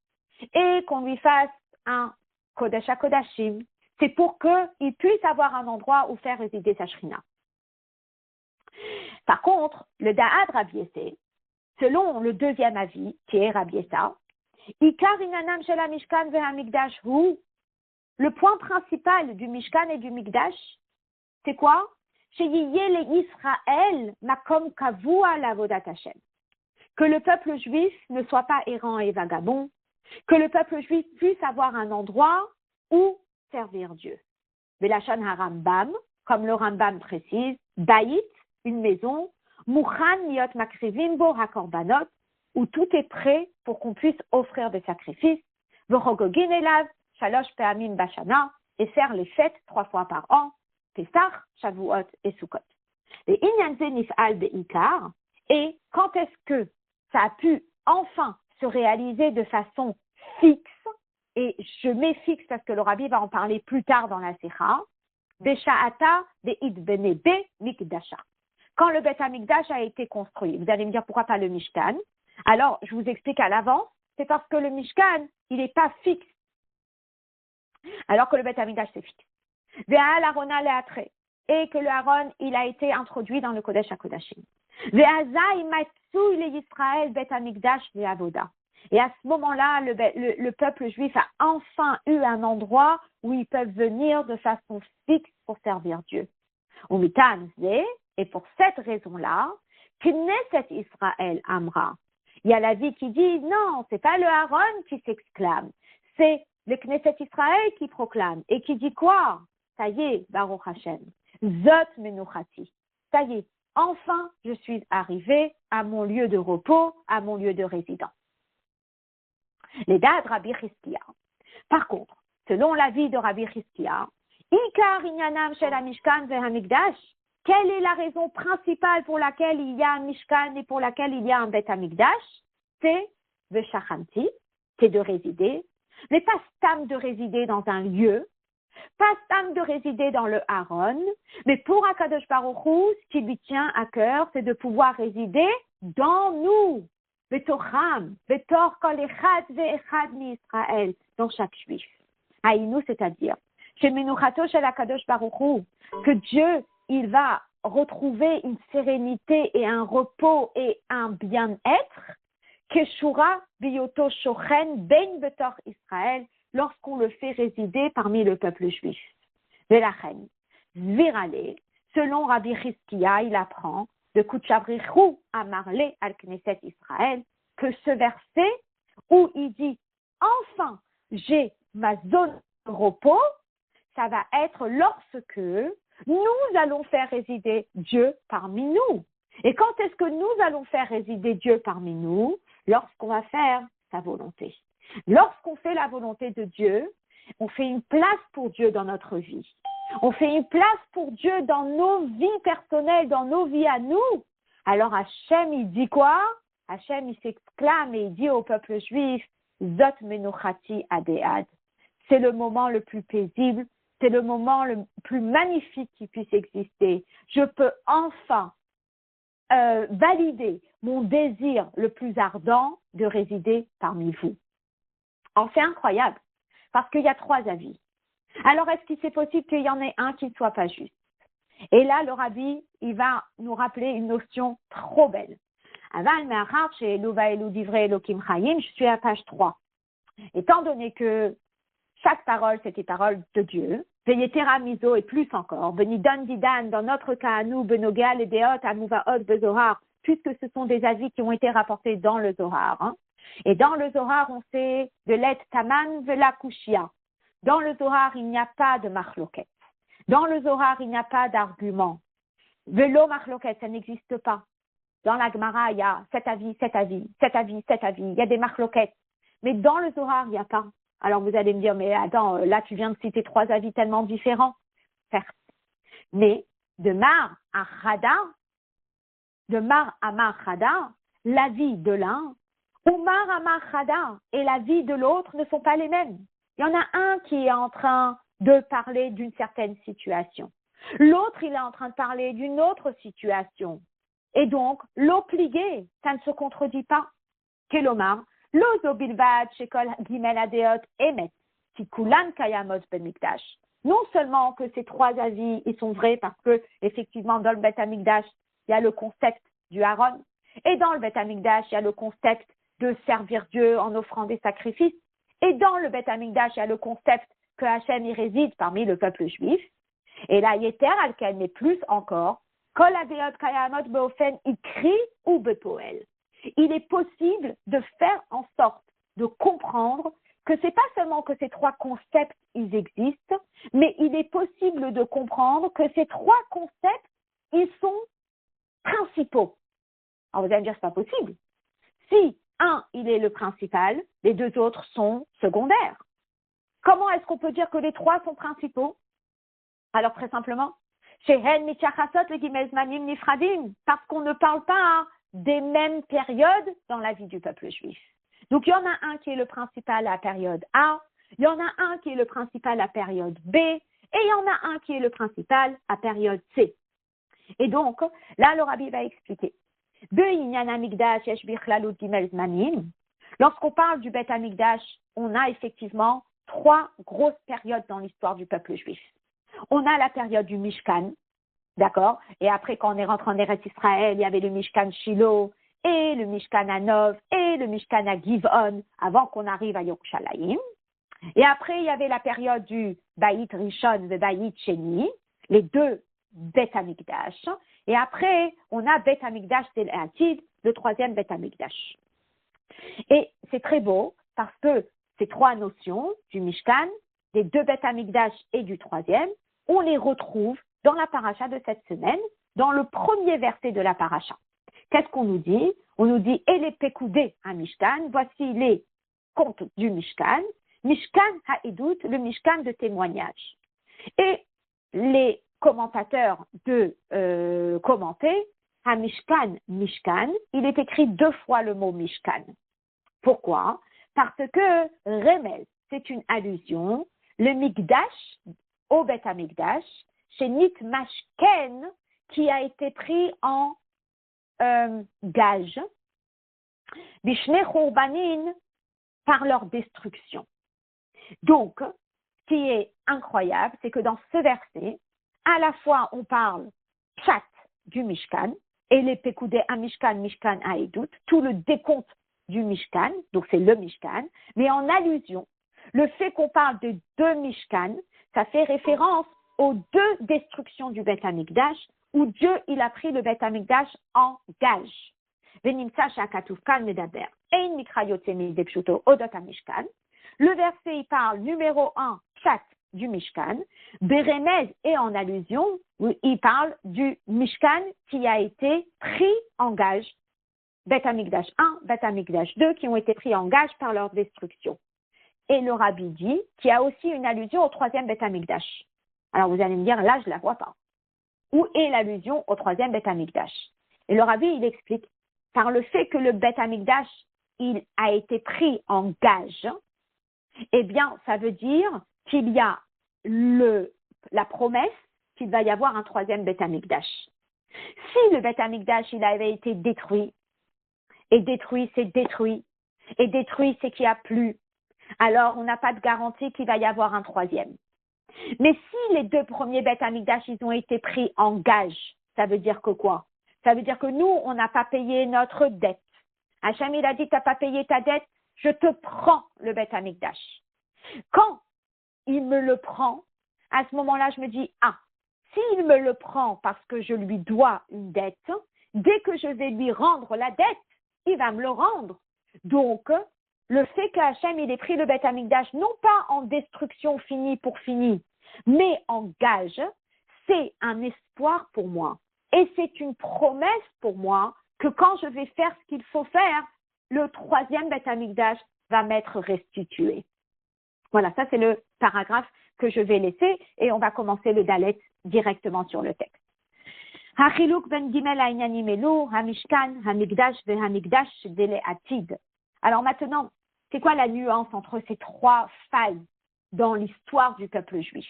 S1: et qu'on lui fasse un Kodesh HaKodashim, c'est pour qu'il puisse avoir un endroit où faire résider sa Shrina. Par contre, le Da'ad Rabbi Yessé, selon le deuxième avis, qui est Rabbi Yessa, Ikar inanam shel ha-mishkan ve'ha-mikdash hu, le point principal du Mishkan et du Mikdash, c'est quoi? Sheyiye le Israël makom kavua lavodat Hashem. Que le peuple juif ne soit pas errant et vagabond, que le peuple juif puisse avoir un endroit où servir Dieu. Velachon HaRambam, comme le Rambam précise, Baït, une maison, Mukhan Miot Makrivin Bo HaKorbanot, où tout est prêt pour qu'on puisse offrir des sacrifices, V'chogogin Elav, Shalosh Pe'amim Bashana, et faire les fêtes 3 fois par an, Pesach, Shavuot et Sukkot. Et Inyanze Nif'al Be'ikar, et quand est-ce que ça a pu enfin se réaliser de façon fixe, et je mets fixe parce que le Rabbi va en parler plus tard dans la Sikha, Besha'ata Be'id Benebe Mikdasha. Quand le Beth HaMikdash a été construit, vous allez me dire pourquoi pas le Mishkan? Alors, je vous explique à l'avance, c'est parce que le Mishkan, il n'est pas fixe, alors que le Beth HaMikdash, c'est fixe. Ve'al Arona le'atre, et que le Aaron, il a été introduit dans le Kodesh HaKodashim. Ve'azai matsu le Yisraël Beth HaMikdash ve'avoda. Et à ce moment-là, le peuple juif a enfin eu un endroit où ils peuvent venir de façon fixe pour servir Dieu. Et pour cette raison-là, Knesset Israël Amra. Il y a la vie qui dit, non, c'est pas le Aaron qui s'exclame, c'est le Knesset Israël qui proclame. Et qui dit quoi? Ça y est, Baruch Hashem, Zot Menuchati. Ça y est, enfin, je suis arrivé à mon lieu de repos, à mon lieu de résidence. Les dates Rabbi Chizkia. Par contre, selon l'avis de Rabbi Chizkia, Ikar inyanam shel ha-mishkan ve'ha-mikdash, quelle est la raison principale pour laquelle il y a un Mishkan et pour laquelle il y a un Beth HaMikdash? Té veshachanti, c'est de résider, mais pas stam de résider dans un lieu, pas stam de résider dans le Haron, mais pour Akadosh Baruch Hu, ce qui lui tient à cœur, c'est de pouvoir résider dans nous, betocham, betor kol echad ve'echad mi-Israël, dans chaque juif. Haïnou, c'est-à-dire, chez Menuchato shel Akadosh Baruch Hu, que Dieu, il va retrouver une sérénité et un repos et un bien-être, Keshura biyoto shochen ben betor Israël, lorsqu'on le fait résider parmi le peuple juif. Velachen, Zvirale, selon Rabbi Chizkiya, il apprend de Kuchabrichou à Marlé al Knesset Israël que ce verset où il dit enfin j'ai ma zone de repos, ça va être lorsque nous allons faire résider Dieu parmi nous. Et quand est-ce que nous allons faire résider Dieu parmi nous? Lorsqu'on va faire sa volonté. Lorsqu'on fait la volonté de Dieu, on fait une place pour Dieu dans notre vie. On fait une place pour Dieu dans nos vies personnelles, dans nos vies à nous. Alors Hachem, il dit quoi? Hachem, il s'exclame et il dit au peuple juif, Zot menuchati adéad. C'est le moment le plus paisible, c'est le moment le plus magnifique qui puisse exister. Je peux enfin valider mon désir le plus ardent de résider parmi vous. Alors, c'est incroyable, parce qu'il y a 3 avis. Alors, est-ce qu'il c'est possible qu'il y en ait un qui ne soit pas juste? Et là, le rabbi, il va nous rappeler une notion trop belle. Aval me'achar she'elu va'elu divrei Elokim chayim, je suis à page 3. Étant donné que chaque parole, c'est une parole de Dieu, Veyetera miso et plus encore, Benidon didan, dans notre cas à nous, Benogal et Deot, Amuvaot, Bezohar, puisque ce sont des avis qui ont été rapportés dans le Zohar. Hein. Et dans le Zohar, on sait de l'et taman vela kushia. Dans le Zohar, il n'y a pas de machloket. Dans le Zohar, il n'y a pas d'argument. Velo machloket, ça n'existe pas. Dans la Gemara, il y a cet avis, cet avis, cet avis, cet avis. Il y a des machloket. Mais dans le Zohar, il n'y a pas. Alors vous allez me dire, mais attends, là tu viens de citer 3 avis tellement différents. Certes. Mais de Mar à Chada, de Mar à Mar Chada, l'avis de l'un, ou Mar à Mar Chada et l'avis de l'autre ne sont pas les mêmes. Il y en a un qui est en train de parler d'une certaine situation. L'autre, il est en train de parler d'une autre situation. Et donc, l'obligé, ça ne se contredit pas. Kelomar, Lozo bilvad shekol gimel adeot emet, tikulan kayamot ben mikdash. Non seulement que ces 3 avis, ils sont vrais parce que, effectivement, dans le Bet Hamikdash, il y a le concept du Haron. Et dans le Bet Hamikdash, il y a le concept de servir Dieu en offrant des sacrifices. Et dans le Bet Hamikdash, il y a le concept que Hachem y réside parmi le peuple juif. Et là, Yeter alken, mais plus encore, kol adeot kayamot beofen ikri ou bepoel. Il est possible de faire en sorte de comprendre que c'est pas seulement que ces 3 concepts, ils existent, mais il est possible de comprendre que ces 3 concepts, ils sont principaux. Alors vous allez me dire, c'est pas possible. Si un, il est le principal, les 2 autres sont secondaires. Comment est-ce qu'on peut dire que les 3 sont principaux? Alors très simplement, parce qu'on ne parle pas des mêmes périodes dans la vie du peuple juif. Donc, il y en a un qui est le principal à la période A, il y en a un qui est le principal à la période B, et il y en a un qui est le principal à la période C. Et donc, là, le rabbi va expliquer. Lorsqu'on parle du Bet Hamikdash, on a effectivement 3 grosses périodes dans l'histoire du peuple juif. On a la période du Mishkan, d'accord? Et après, quand on est rentré en Eretz Israël, il y avait le Mishkan Shiloh, et le Mishkan à Nov, et le Mishkan à Giv'on, avant qu'on arrive à Yerushalayim. Et après, il y avait la période du Bayit Rishon et Bayit Sheni, les 2 Bet Hamikdash. Et après, on a Bet Hamikdash Tel Atid, le 3e Bet Hamikdash. Et c'est très beau, parce que ces 3 notions, du Mishkan, des 2 Bet Hamikdash et du 3e, on les retrouve dans la paracha de cette semaine, dans le premier verset de la paracha. Qu'est-ce qu'on nous dit? On nous dit, et les Pekoudé à Mishkan, voici les contes du Mishkan, Mishkan Ha'edut, le Mishkan de témoignage. Et les commentateurs de commenter, à Mishkan, Mishkan, il est écrit 2 fois le mot Mishkan. Pourquoi? Parce que Remez, c'est une allusion, le Mikdash, au Beth Amikdash, chez Nitmashken, qui a été pris en gage, Bishne Chourbanin, par leur destruction. Donc, ce qui est incroyable, c'est que dans ce verset, à la fois on parle chat du Mishkan, et les Pekoudé à Mishkan, Mishkan à Edout, tout le décompte du Mishkan, donc c'est le Mishkan, mais en allusion, le fait qu'on parle de deux Mishkan, ça fait référence aux deux destructions du Beth Amikdash, où Dieu, il a pris le Beth Amikdash en gage. Le verset, il parle numéro 1, chat du Mishkan. Beremez est en allusion, où il parle du Mishkan qui a été pris en gage. Beth Amikdash 1, Beth Amikdash 2, qui ont été pris en gage par leur destruction. Et le Rabbi dit qu'il y a aussi une allusion au troisième Beth Amikdash. Alors vous allez me dire, là je ne la vois pas. Où est l'allusion au troisième Beth Amikdash? Et le Rabbi, il explique, par le fait que le Beth Amikdash, il a été pris en gage, eh bien, ça veut dire qu'il y a la promesse qu'il va y avoir un troisième Beth Amikdash. Si le Beth Amikdash, il avait été détruit, et détruit, c'est détruit, et détruit, c'est qu'il n'y a plus, alors on n'a pas de garantie qu'il va y avoir un troisième. Mais si les deux premiers Beth Amikdash, ils ont été pris en gage, ça veut dire que quoi? Ça veut dire que nous, on n'a pas payé notre dette. Hachem, il a dit, tu n'as pas payé ta dette, je te prends le Beth Amikdash. Quand il me le prend, à ce moment-là, je me dis, s'il me le prend parce que je lui dois une dette, dès que je vais lui rendre la dette, il va me le rendre. Donc, le fait qu'Hachem, il ait pris le Beth Amikdash, non pas en destruction finie pour finie, mais en gage, c'est un espoir pour moi. Et c'est une promesse pour moi que quand je vais faire ce qu'il faut faire, le troisième Beth Amikdash va m'être restitué. Voilà, ça c'est le paragraphe que je vais laisser et on va commencer le Dalet directement sur le texte. Hachiluk ben gimel ha'inyanim elu, hamishkan, hamikdash vehamikdash dele atid. Alors maintenant, c'est quoi la nuance entre ces trois phases dans l'histoire du peuple juif?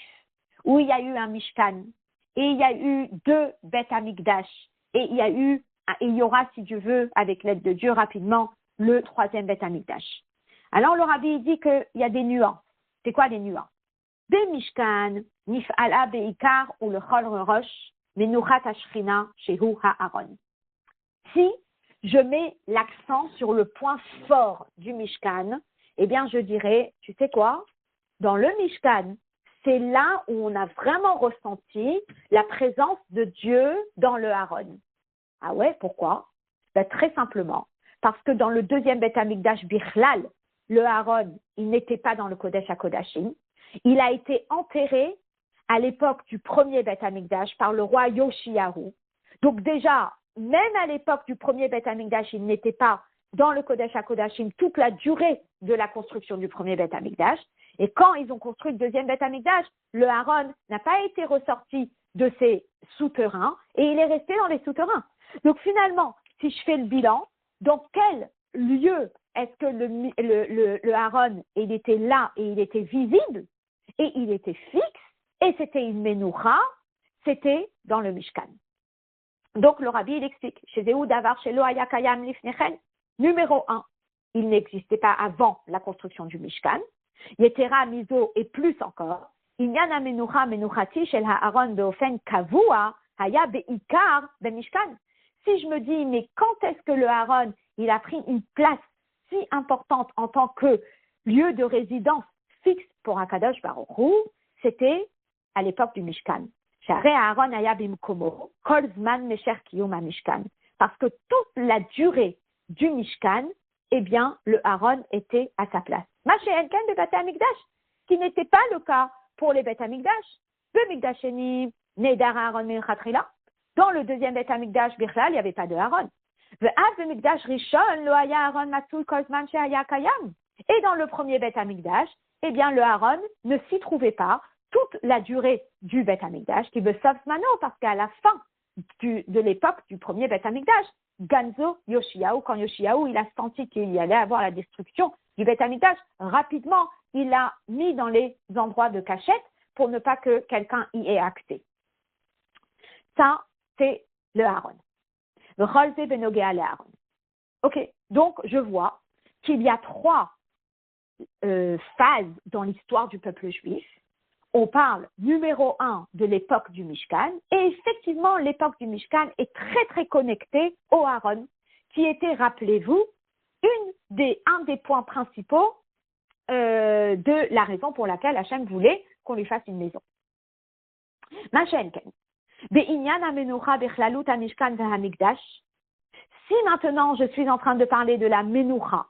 S1: Où il y a eu un Mishkan, et il y a eu deux Beth Amikdash, et il y aura, si Dieu veut, avec l'aide de Dieu rapidement, le troisième Beth Amikdash. Alors le Rabbi dit qu'il y a des nuances. C'est quoi les nuances? Des Mishkan, nif'ala be'ikar ou le chol rosh, menuchat ashrina shehu ha'aron. Si je mets l'accent sur le point fort du Mishkan, eh bien je dirais, tu sais quoi? Dans le Mishkan, c'est là où on a vraiment ressenti la présence de Dieu dans le Aaron. Ah ouais, pourquoi? Ben, très simplement, parce que dans le deuxième Beth Amikdash Bichlal, le Aaron, il n'était pas dans le Kodesh HaKodashim. Il a été enterré à l'époque du premier Beth Amikdash par le roi Yoshiyahu. Donc déjà, même à l'époque du premier Beth Amikdash, il n'était pas dans le Kodesh HaKodashim toute la durée de la construction du premier Beth Amikdash. Et quand ils ont construit le deuxième Beth Amikdash, le Aaron n'a pas été ressorti de ses souterrains et il est resté dans les souterrains. Donc finalement, si je fais le bilan, dans quel lieu est-ce que le Aaron, il était là et il était visible et il était fixe et c'était une Menucha, c'était dans le Mishkan. Donc le Rabbi, il explique, chez Zéhou Davar, chez Loaya Kayam Lifnechen, numéro 1, il n'existait pas avant la construction du Mishkan. Yetera Mizo et plus encore, Inyana Menucha Menuchati shel Haaron beofen kavua haya beikar bemishkan. Si je me dis, mais quand est-ce que le Aaron, il a pris une place si importante en tant que lieu de résidence fixe pour Akadosh Baruch Hu, c'était à l'époque du Mishkan. Share Aaron haya bimkomo kol zman mesher kiyum Mishkan. Parce que toute la durée du Mishkan, eh bien, le Aaron était à sa place. Machéenken de Beth Amikdash, qui n'était pas le cas pour les Beth Amikdash. Le Mikdasheni, Nedar Aaron Mechatrila. Dans le deuxième Beth Amikdash, Birchal, il n'y avait pas de Aaron. Le Mikdash Rishon, le Haya Aaron Matsul Kozman Shehaya Kayam. Et dans le premier Beth Amikdash, eh bien, le Aaron ne s'y trouvait pas toute la durée du Beth Amikdash, qui veut sauf mano, parce qu'à la fin de l'époque du premier Beth Amikdash, Ganzo Yoshiaou, quand Yoshiaou il a senti qu'il y allait avoir la destruction du Beth Amikdash, rapidement il l'a mis dans les endroits de cachette pour ne pas que quelqu'un y ait accès. Ça, c'est le Aaron. Le Cholze Benogea le Aaron. Ok, donc je vois qu'il y a trois phases dans l'histoire du peuple juif. On parle numéro 1 de l'époque du Mishkan, et effectivement l'époque du Mishkan est très très connectée au Aaron, qui était, rappelez-vous, un des points principaux de la raison pour laquelle Hachem voulait qu'on lui fasse une maison. Si maintenant je suis en train de parler de la Menoucha,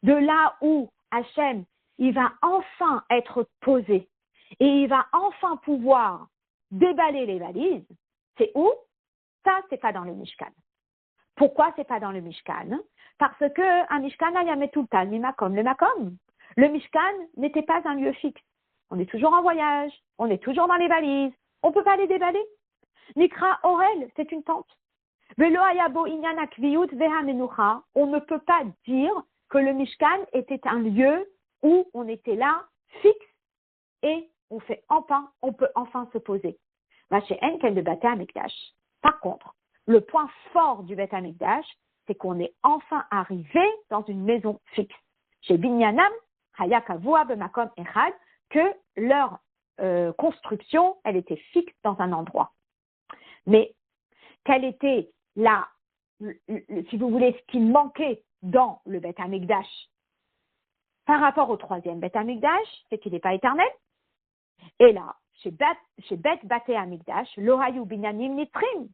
S1: de là où Hachem, il va enfin être posé et il va enfin pouvoir déballer les valises, c'est où? Ça, c'est pas dans le Mishkan. Pourquoi c'est pas dans le Mishkan? Parce que un Mishkan, il y a tout le temps, le Makom. Le Mishkan n'était pas un lieu fixe. On est toujours en voyage, on est toujours dans les valises, on peut pas les déballer. Nikra Orel, c'est une tente. Velo Ayabo Inyana Kviyut Veha Menucha, on ne peut pas dire que le Mishkan était un lieu où on était là, fixe, et on peut enfin se poser. De Beth Amikdash. Par contre, le point fort du Beth Amikdash, c'est qu'on est enfin arrivé dans une maison fixe. Chez Binyanam, Hayakavua Bemakom Echad, que leur construction, elle était fixe dans un endroit. Mais quelle était si vous voulez, ce qui manquait dans le Beth Amikdash par rapport au troisième Beth Amikdash, c'est qu'il n'est pas éternel. Et là, chez Beth Baté Amikdash, l'Orayu Binyanim Nitrim,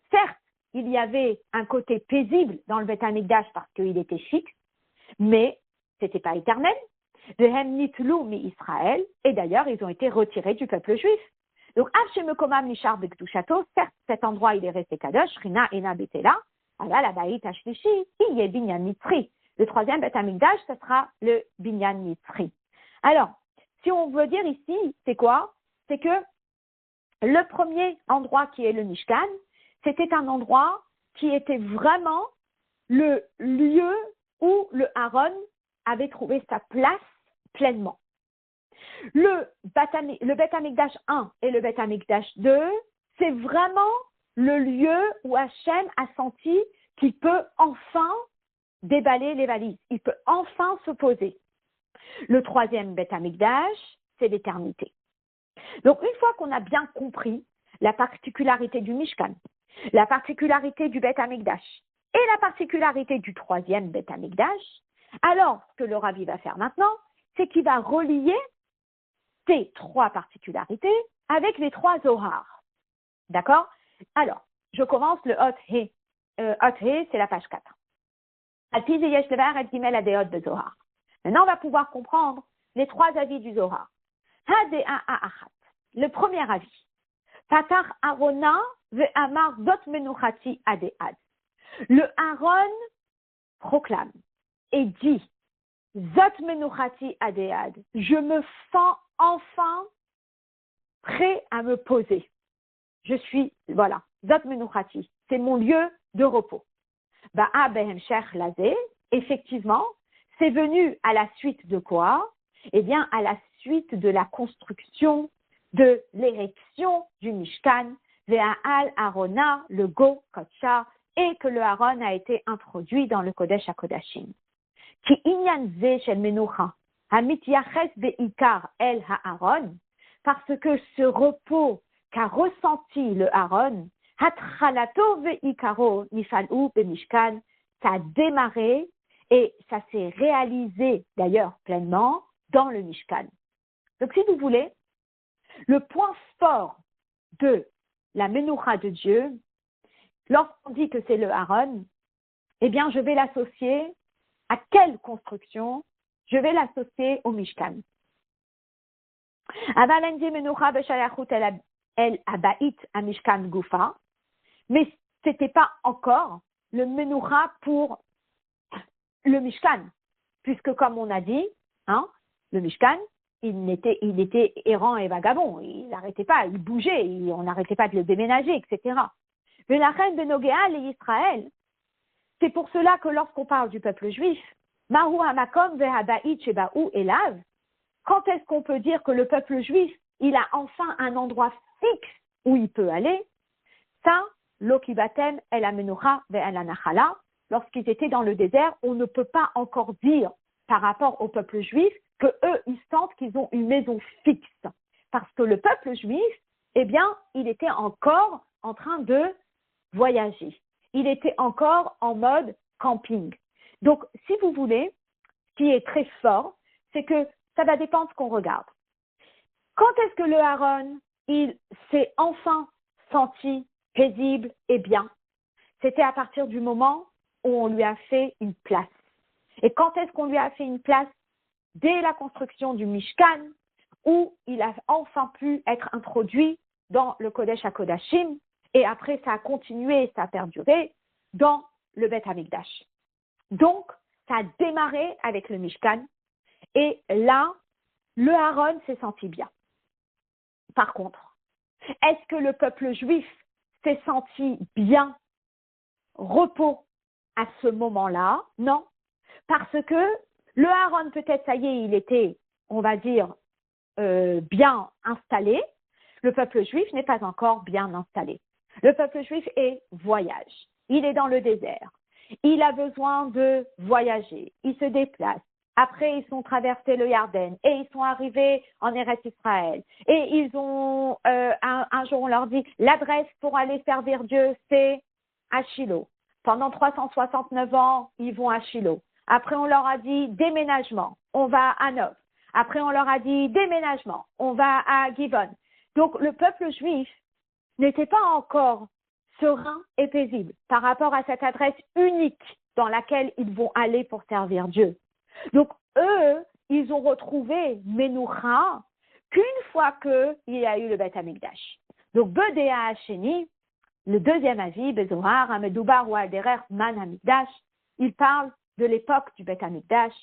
S1: certes, il y avait un côté paisible dans le Beth Amikdash parce qu'il était fixe, mais ce n'était pas éternel. Vehem Nitlou mi Israël, et d'ailleurs, ils ont été retirés du peuple juif. Donc, Avshemekomam Nishar Bekdushato, certes, cet endroit, il est resté Kadosh, Rina Ena Betela, ala la Baït Ashlishi, il y est Binyan Nitri. Le troisième Beth Amikdash, ce sera le Binyan Nitri. Alors, si on veut dire ici, c'est quoi? C'est que le premier endroit qui est le Mishkan, c'était un endroit qui était vraiment le lieu où le Aaron avait trouvé sa place pleinement. Le Beth Amikdash 1 et le Beth Amikdash 2, c'est vraiment le lieu où Hachem a senti qu'il peut enfin déballer les valises, il peut enfin se poser. Le troisième Beth Amikdash, c'est l'éternité. Donc, une fois qu'on a bien compris la particularité du Mishkan, la particularité du Beth Amikdash et la particularité du troisième Beth Amikdash, alors ce que le Rabbi va faire maintenant, c'est qu'il va relier ces trois particularités avec les trois Zohar. D'accord? Alors, je commence le Hot He. Hot He, c'est la page 4. Maintenant, on va pouvoir comprendre les trois avis du Zohar. Le premier avis. Patar Arona ve'amar dot menuchati adead. Le Aaron proclame et dit Zot menuchati adead. Je me sens enfin prêt à me poser. Je suis, voilà, Zot menuchati. C'est mon lieu de repos. Ba'a behemshech lazé. Effectivement, c'est venu à la suite de quoi? Eh bien, à la suite de la construction, de l'érection du Mishkan, Ve'al Arona, le Go Kotsha, et que le Aaron a été introduit dans le Kodesh HaKodashim. Ki inyan ze shel menucha, hamityaches be'ikar el ha'aron, parce que ce repos qu'a ressenti le Aaron, hatralato ve'ikaro nifal'u be'mishkan, ça a démarré et ça s'est réalisé d'ailleurs pleinement dans le Mishkan. Donc si vous voulez, le point fort de la Menoucha de Dieu, lorsqu'on dit que c'est le Aaron, eh bien je vais l'associer à quelle construction? Je vais l'associer au Mishkan. Mais ce n'était pas encore le Menoucha pour le Mishkan, puisque comme on a dit, hein, le Mishkan, il était errant et vagabond, il n'arrêtait pas, il bougeait, on n'arrêtait pas de le déménager, etc. Mais la reine de Nogéa et Israël, C'est pour cela que lorsqu'on parle du peuple juif, Mahu hamakom ve'haba'it shebahu elav, quand est-ce qu'on peut dire que le peuple juif, il a enfin un endroit fixe où il peut aller? Ça, l'okibatem el amenucha ve'el anachala, lorsqu'ils étaient dans le désert, on ne peut pas encore dire par rapport au peuple juif que eux, ils sentent qu'ils ont une maison fixe. Parce que le peuple juif, eh bien, il était encore en train de voyager. Il était encore en mode camping. Donc, si vous voulez, ce qui est très fort, c'est que ça va dépendre de ce qu'on regarde. Quand est-ce que le Aaron, il s'est enfin senti paisible et bien? C'était à partir du moment où on lui a fait une place. Et quand est-ce qu'on lui a fait une place? Dès la construction du Mishkan, où il a enfin pu être introduit dans le Kodesh HaKodashim, et après ça a continué, ça a perduré dans le Beth Amikdash. Donc, ça a démarré avec le Mishkan, et là, le Aaron s'est senti bien. Par contre, est-ce que le peuple juif s'est senti bien, repos à ce moment-là? Non, parce que le Aaron, peut-être, ça y est, il était, on va dire, bien installé. Le peuple juif n'est pas encore bien installé. Le peuple juif est voyage. Il est dans le désert. Il a besoin de voyager. Il se déplace. Après, ils sont traversés le Yarden et ils sont arrivés en Eretz Israël. Et ils ont, un jour, on leur dit, l'adresse pour aller servir Dieu, c'est à Shiloh. Pendant 369 ans, ils vont à Shiloh. Après, on leur a dit déménagement, on va à Nov. Après, on leur a dit déménagement, on va à Givon. Donc, le peuple juif n'était pas encore serein et paisible par rapport à cette adresse unique dans laquelle ils vont aller pour servir Dieu. Donc, eux, ils ont retrouvé Menoucha qu'une fois qu'il y a eu le Beth Amikdash. Donc, Bedea Hacheni, le deuxième avis, Bezohar, Amedoubar ou Alderer, Man Amikdash, il parle de l'époque du Beth Amikdash,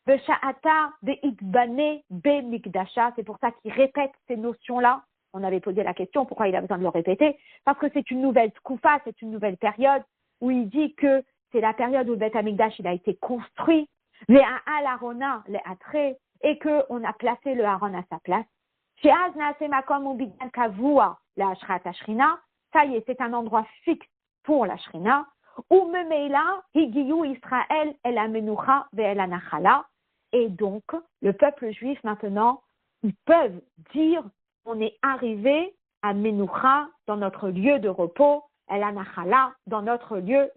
S1: Besha'ata, Be'ikbane, Be'mikdasha, c'est pour ça qu'il répète ces notions-là. On avait posé la question, pourquoi il a besoin de le répéter? Parce que c'est une nouvelle tkoufa, c'est une nouvelle période où il dit que c'est la période où le Beth Amikdash il a été construit, les A'al Arona, les Atre, et qu'on a placé le Aaron à sa place. She'az Naase Makom Ubidan Kavua, la Ashrat Ashrina, ça y est, c'est un endroit fixe pour la Shrina. Ou Memeila, Higiyu Israël, El Amenucha, Ve'el Anachala. Et donc, le peuple juif maintenant, ils peuvent dire on est arrivé à Menoucha, dans notre lieu de repos, El Anachala, dans notre lieu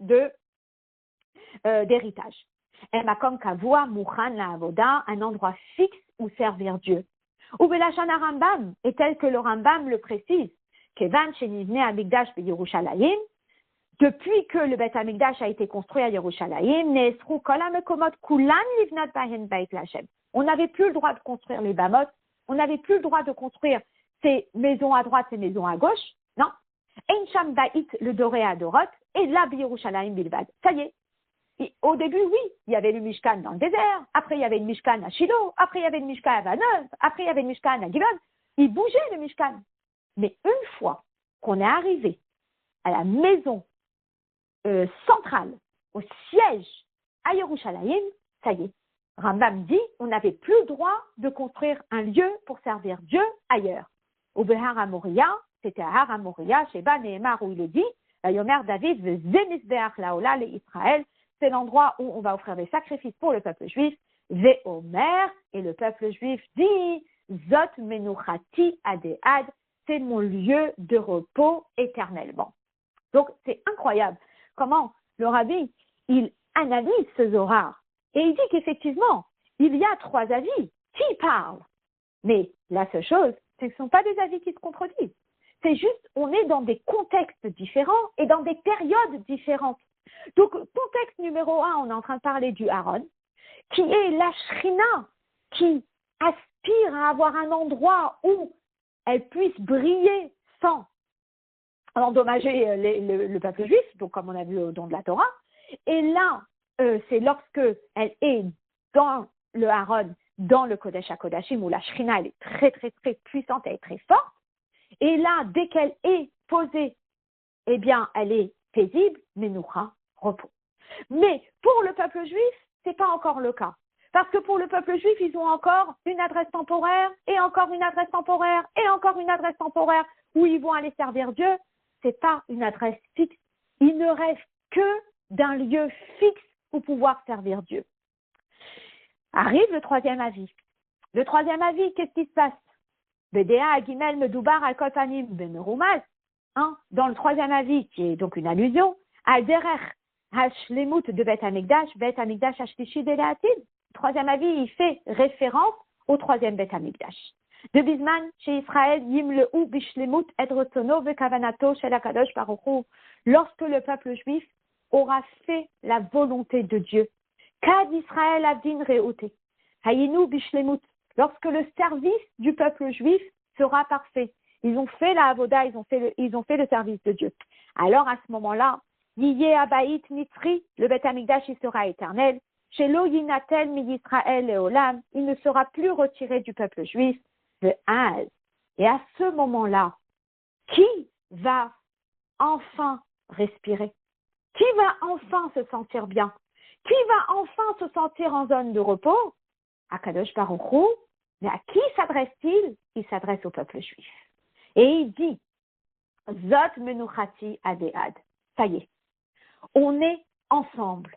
S1: d'héritage. El Makom Kavua, Mouchan la Avoda, un endroit fixe où servir Dieu. Ou Belachana Rambam, et tel que le Rambam le précise, Kevan Shenivne Amikdash be Yerushalayim, depuis que le Beth Amikdash a été construit à Yerushalayim, Neesru Kol HaMekomot Kulan Livnat Bahen Beit LaHashem. On n'avait plus le droit de construire les Bamot, on n'avait plus le droit de construire ces maisons à droite, ces maisons à gauche. Non. Ein Sham Bait le Doré à Dorot, et là Yerushalayim Bilvad. Ça y est. Et au début, oui, il y avait le Mishkan dans le désert, après il y avait le Mishkan à Shiloh, après il y avait le Mishkan à Vaneuve, après il y avait le Mishkan à Givon. Il bougeait le Mishkan. Mais une fois qu'on est arrivé à la maison centrale, au siège à Yerushalayim, ça y est. Rambam dit, on n'avait plus le droit de construire un lieu pour servir Dieu ailleurs. Au Behar Amoria, c'était à Har Amoria, chez Ba Nehemar, où il est dit, Yomer David, Zemizbeach Laola, les Israël, c'est l'endroit où on va offrir des sacrifices pour le peuple juif. Ve'omer, et le peuple juif dit, Zot Menuchati Adead, c'est mon lieu de repos éternellement. Donc, c'est incroyable comment le rabbi, il analyse ce Zohar. Et il dit qu'effectivement, il y a trois avis qui parlent. Mais la seule chose, c'est que ce ne sont pas des avis qui se contredisent. C'est juste, on est dans des contextes différents et dans des périodes différentes. Donc, contexte numéro 1, on est en train de parler du Aaron, qui est la Shrina, qui aspire à avoir un endroit où elle puisse briller sans endommager le peuple juif, donc comme on a vu au don de la Torah. Et là, c'est lorsque elle est dans le Aaron, dans le Kodesh HaKodashim, où la Shrina, elle est très, très, très puissante, elle est très forte. Et là, dès qu'elle est posée, eh bien, elle est paisible, Menoucha, repos. Mais pour le peuple juif, ce n'est pas encore le cas. Parce que pour le peuple juif, ils ont encore une adresse temporaire, et encore une adresse temporaire, et encore une adresse temporaire, où ils vont aller servir Dieu. Ce n'est pas une adresse fixe. Il ne reste que d'un lieu fixe pour pouvoir servir Dieu. Arrive le troisième avis. Le troisième avis, qu'est-ce qui se passe? Bedea, Gimel, Medoubar, Al-Kotanim, Bemerumaz. Dans le troisième avis, qui est donc une allusion, Al-Derer, Hashlemut de Bet Hamikdash, Bet Hamikdash, Hashlishi de Leatid. Le troisième avis, il fait référence au troisième Bet Hamikdash. De Bisman, chez Israël, Yimleu, Bishlemut, Edrotono, Vekavanato, chez la Kadosh Baruch Hu. Lorsque le peuple juif aura fait la volonté de Dieu. Kad Israël Avdin Reote. Hayinu Bishlemut. Lorsque le service du peuple juif sera parfait. Ils ont fait la avoda, ils ont fait le service de Dieu. Alors à ce moment-là, Yiyeh Abaït Mitri, le Bet Hamikdash, il sera éternel. Chez Lo Yinatel mi Yisraël et Olam, il ne sera plus retiré du peuple juif. De Az. Et à ce moment-là, qui va enfin respirer? Qui va enfin se sentir bien? Qui va enfin se sentir en zone de repos? Akadosh Baruch Hu. Mais à qui s'adresse-t-il? Il s'adresse au peuple juif. Et il dit, Zot menuchati adead. Ça y est, on est ensemble.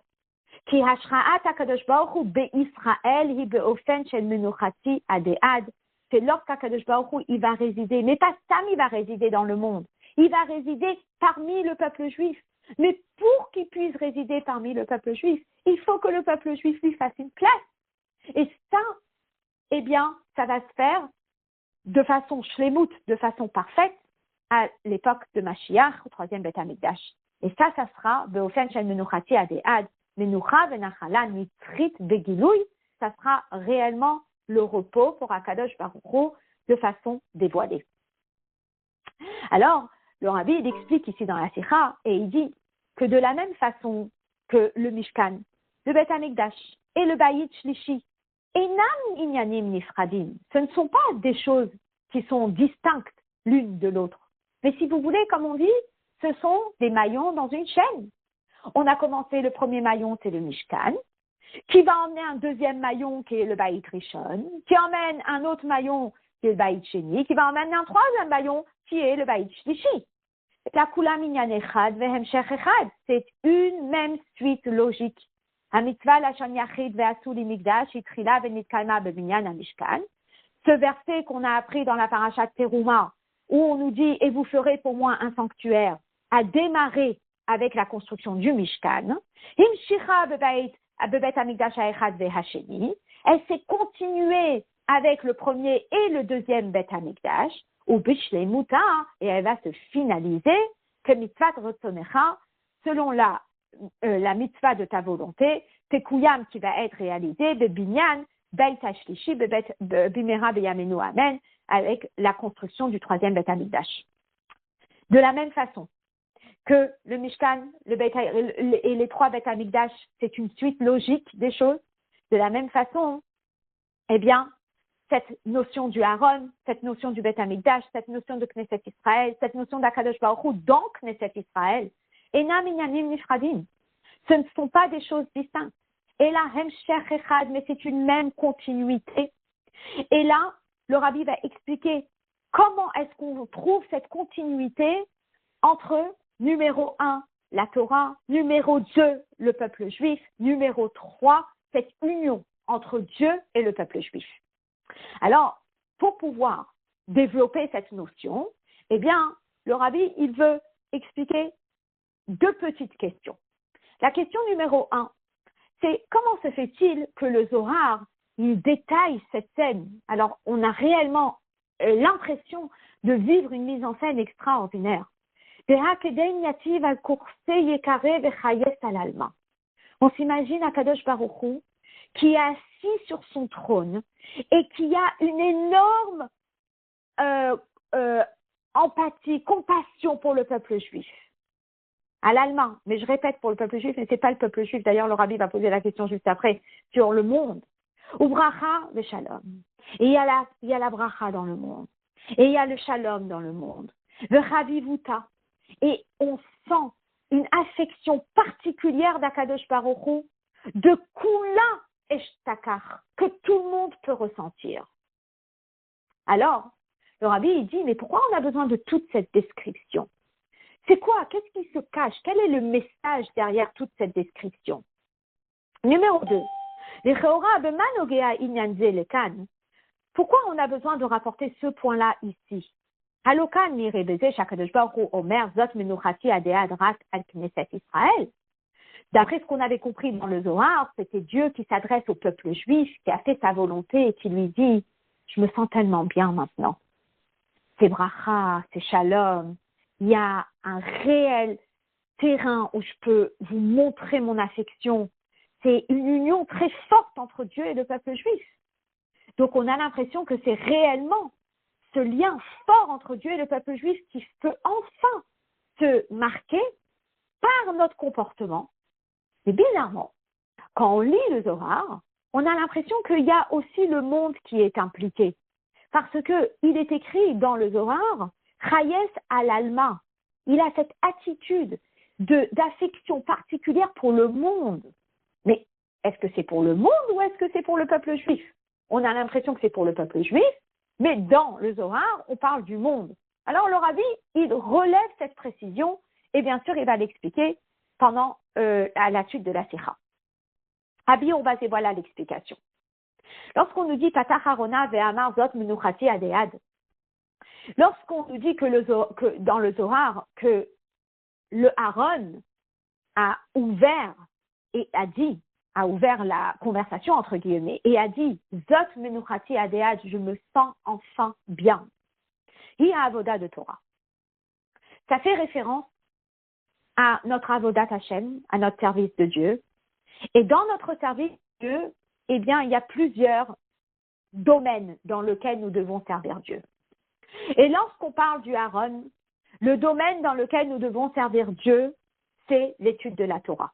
S1: Ki hashraat Akadosh Baruch Hu be'Israël hi be'ofen shel menuchati adead. C'est lorsqu'Akadosh Baruch Hu, il va résider, mais pas Sam, il va résider dans le monde. Il va résider parmi le peuple juif. Mais pour qu'il puisse résider parmi le peuple juif, il faut que le peuple juif lui fasse une place. Et ça, eh bien, ça va se faire de façon shlemut, de façon parfaite, à l'époque de Mashiach, au troisième Beth Hamikdash. Et ça sera be'ofen shel menuchati adead, menucha v'nachala nitrit begilouy, ça sera réellement le repos pour Akadosh Baruch Hu de façon dévoilée. Alors, le Rabbi, il explique ici dans la Sikha, et il dit que de la même façon que le Mishkan, le Beth Hamikdash et le Bayit Shlishi, Enam Inyanim Nifradim, ce ne sont pas des choses qui sont distinctes l'une de l'autre. Mais si vous voulez, comme on dit, ce sont des maillons dans une chaîne. On a commencé, le premier maillon, c'est le Mishkan, qui va emmener un deuxième maillon qui est le Bayit Rishon, qui emmène un autre maillon qui est le Bayit Sheni, qui va emmener un troisième maillon qui est le Bayit Shlishi. La Kula Minyan Echad Vehemshech Echad, c'est une même suite logique. Hamitzvah Lashon Yachid Ve'asu Limikdash Itrila Venitkalma Beminyan Hamishkan. Ce verset qu'on a appris dans la parashat Teruma, où on nous dit « Et vous ferez pour moi un sanctuaire », a démarré avec la construction du Mishkan. Himshicha Bebeit Hamikdash Ha'echad Ve'hasheni. Elle s'est continuée avec le premier et le deuxième Bet Hamikdash, ou Bishleimuta, et elle va se finaliser que mitzvat rotzonecha, selon la mitzvah de ta volonté, tekuyam qui va être réalisé, de binyan, beit hashlishi, bimera beyamenu amen, avec la construction du troisième Bet Hamikdash. De la même façon que le Mishkan et les trois Bet Hamikdash, c'est une suite logique des choses, de la même façon, eh bien, cette notion du Aaron, cette notion du Bet Hamikdash, cette notion de Knesset Israël, cette notion d'Akadosh Baruch Hu dans Knesset Israël, Enam Inyanim Nifradim. Ce ne sont pas des choses distinctes. Et là, Hemshech Echad, mais c'est une même continuité. Et là, le Rabbi va expliquer comment est-ce qu'on trouve cette continuité entre numéro 1, la Torah, numéro 2, le peuple juif, numéro 3, cette union entre Dieu et le peuple juif. Alors, pour pouvoir développer cette notion, eh bien, le Rabbi, il veut expliquer deux petites questions. La question numéro 1, c'est comment se fait-il que le Zohar, il détaille cette scène? Alors, on a réellement l'impression de vivre une mise en scène extraordinaire. On s'imagine Akadosh Baruch Hu qui est assis sur son trône et qui a une énorme empathie, compassion pour le peuple juif. À l'allemand, mais je répète pour le peuple juif, mais ce n'est pas le peuple juif. D'ailleurs, le Rabbi va poser la question juste après sur le monde. Ou bracha le shalom. Et il y a la bracha dans le monde. Et il y a le shalom dans le monde. Le chavivuta. Et on sent une affection particulière d'Akadosh Baruch Hu, de Kula Eshtakar, que tout le monde peut ressentir. Alors, le rabbi il dit, mais pourquoi on a besoin de toute cette description? C'est quoi? Qu'est-ce qui se cache? Quel est le message derrière toute cette description? Numéro 2. Pourquoi on a besoin de rapporter ce point-là ici? D'après ce qu'on avait compris dans le Zohar, c'était Dieu qui s'adresse au peuple juif, qui a fait sa volonté et qui lui dit « Je me sens tellement bien maintenant. C'est bracha, c'est shalom. Il y a un réel terrain où je peux vous montrer mon affection. C'est une union très forte entre Dieu et le peuple juif. » Donc on a l'impression que c'est réellement ce lien fort entre Dieu et le peuple juif qui peut enfin se marquer par notre comportement. Mais bizarrement, quand on lit le Zohar, on a l'impression qu'il y a aussi le monde qui est impliqué. Parce qu'il est écrit dans le Zohar, Chayes al-Alma. Il a cette attitude d'affection particulière pour le monde. Mais est-ce que c'est pour le monde ou est-ce que c'est pour le peuple juif? On a l'impression que c'est pour le peuple juif, mais dans le Zohar, on parle du monde. Alors le rabbi, il relève cette précision et bien sûr, il va l'expliquer pendant à la suite de la Sikha. Rabbi, on va et voilà l'explication. Lorsqu'on nous dit Patach Harona ve'amar zot menuchati adead, lorsqu'on nous dit que dans le Zohar que le Aaron a ouvert et a ouvert la conversation entre guillemets et a dit zot menuchati adead, je me sens enfin bien. Hi avoda de Torah. Ça fait référence à notre avodat Hashem, à notre service de Dieu. Et dans notre service de Dieu, eh bien, il y a plusieurs domaines dans lesquels nous devons servir Dieu. Et lorsqu'on parle du Aaron, le domaine dans lequel nous devons servir Dieu, c'est l'étude de la Torah.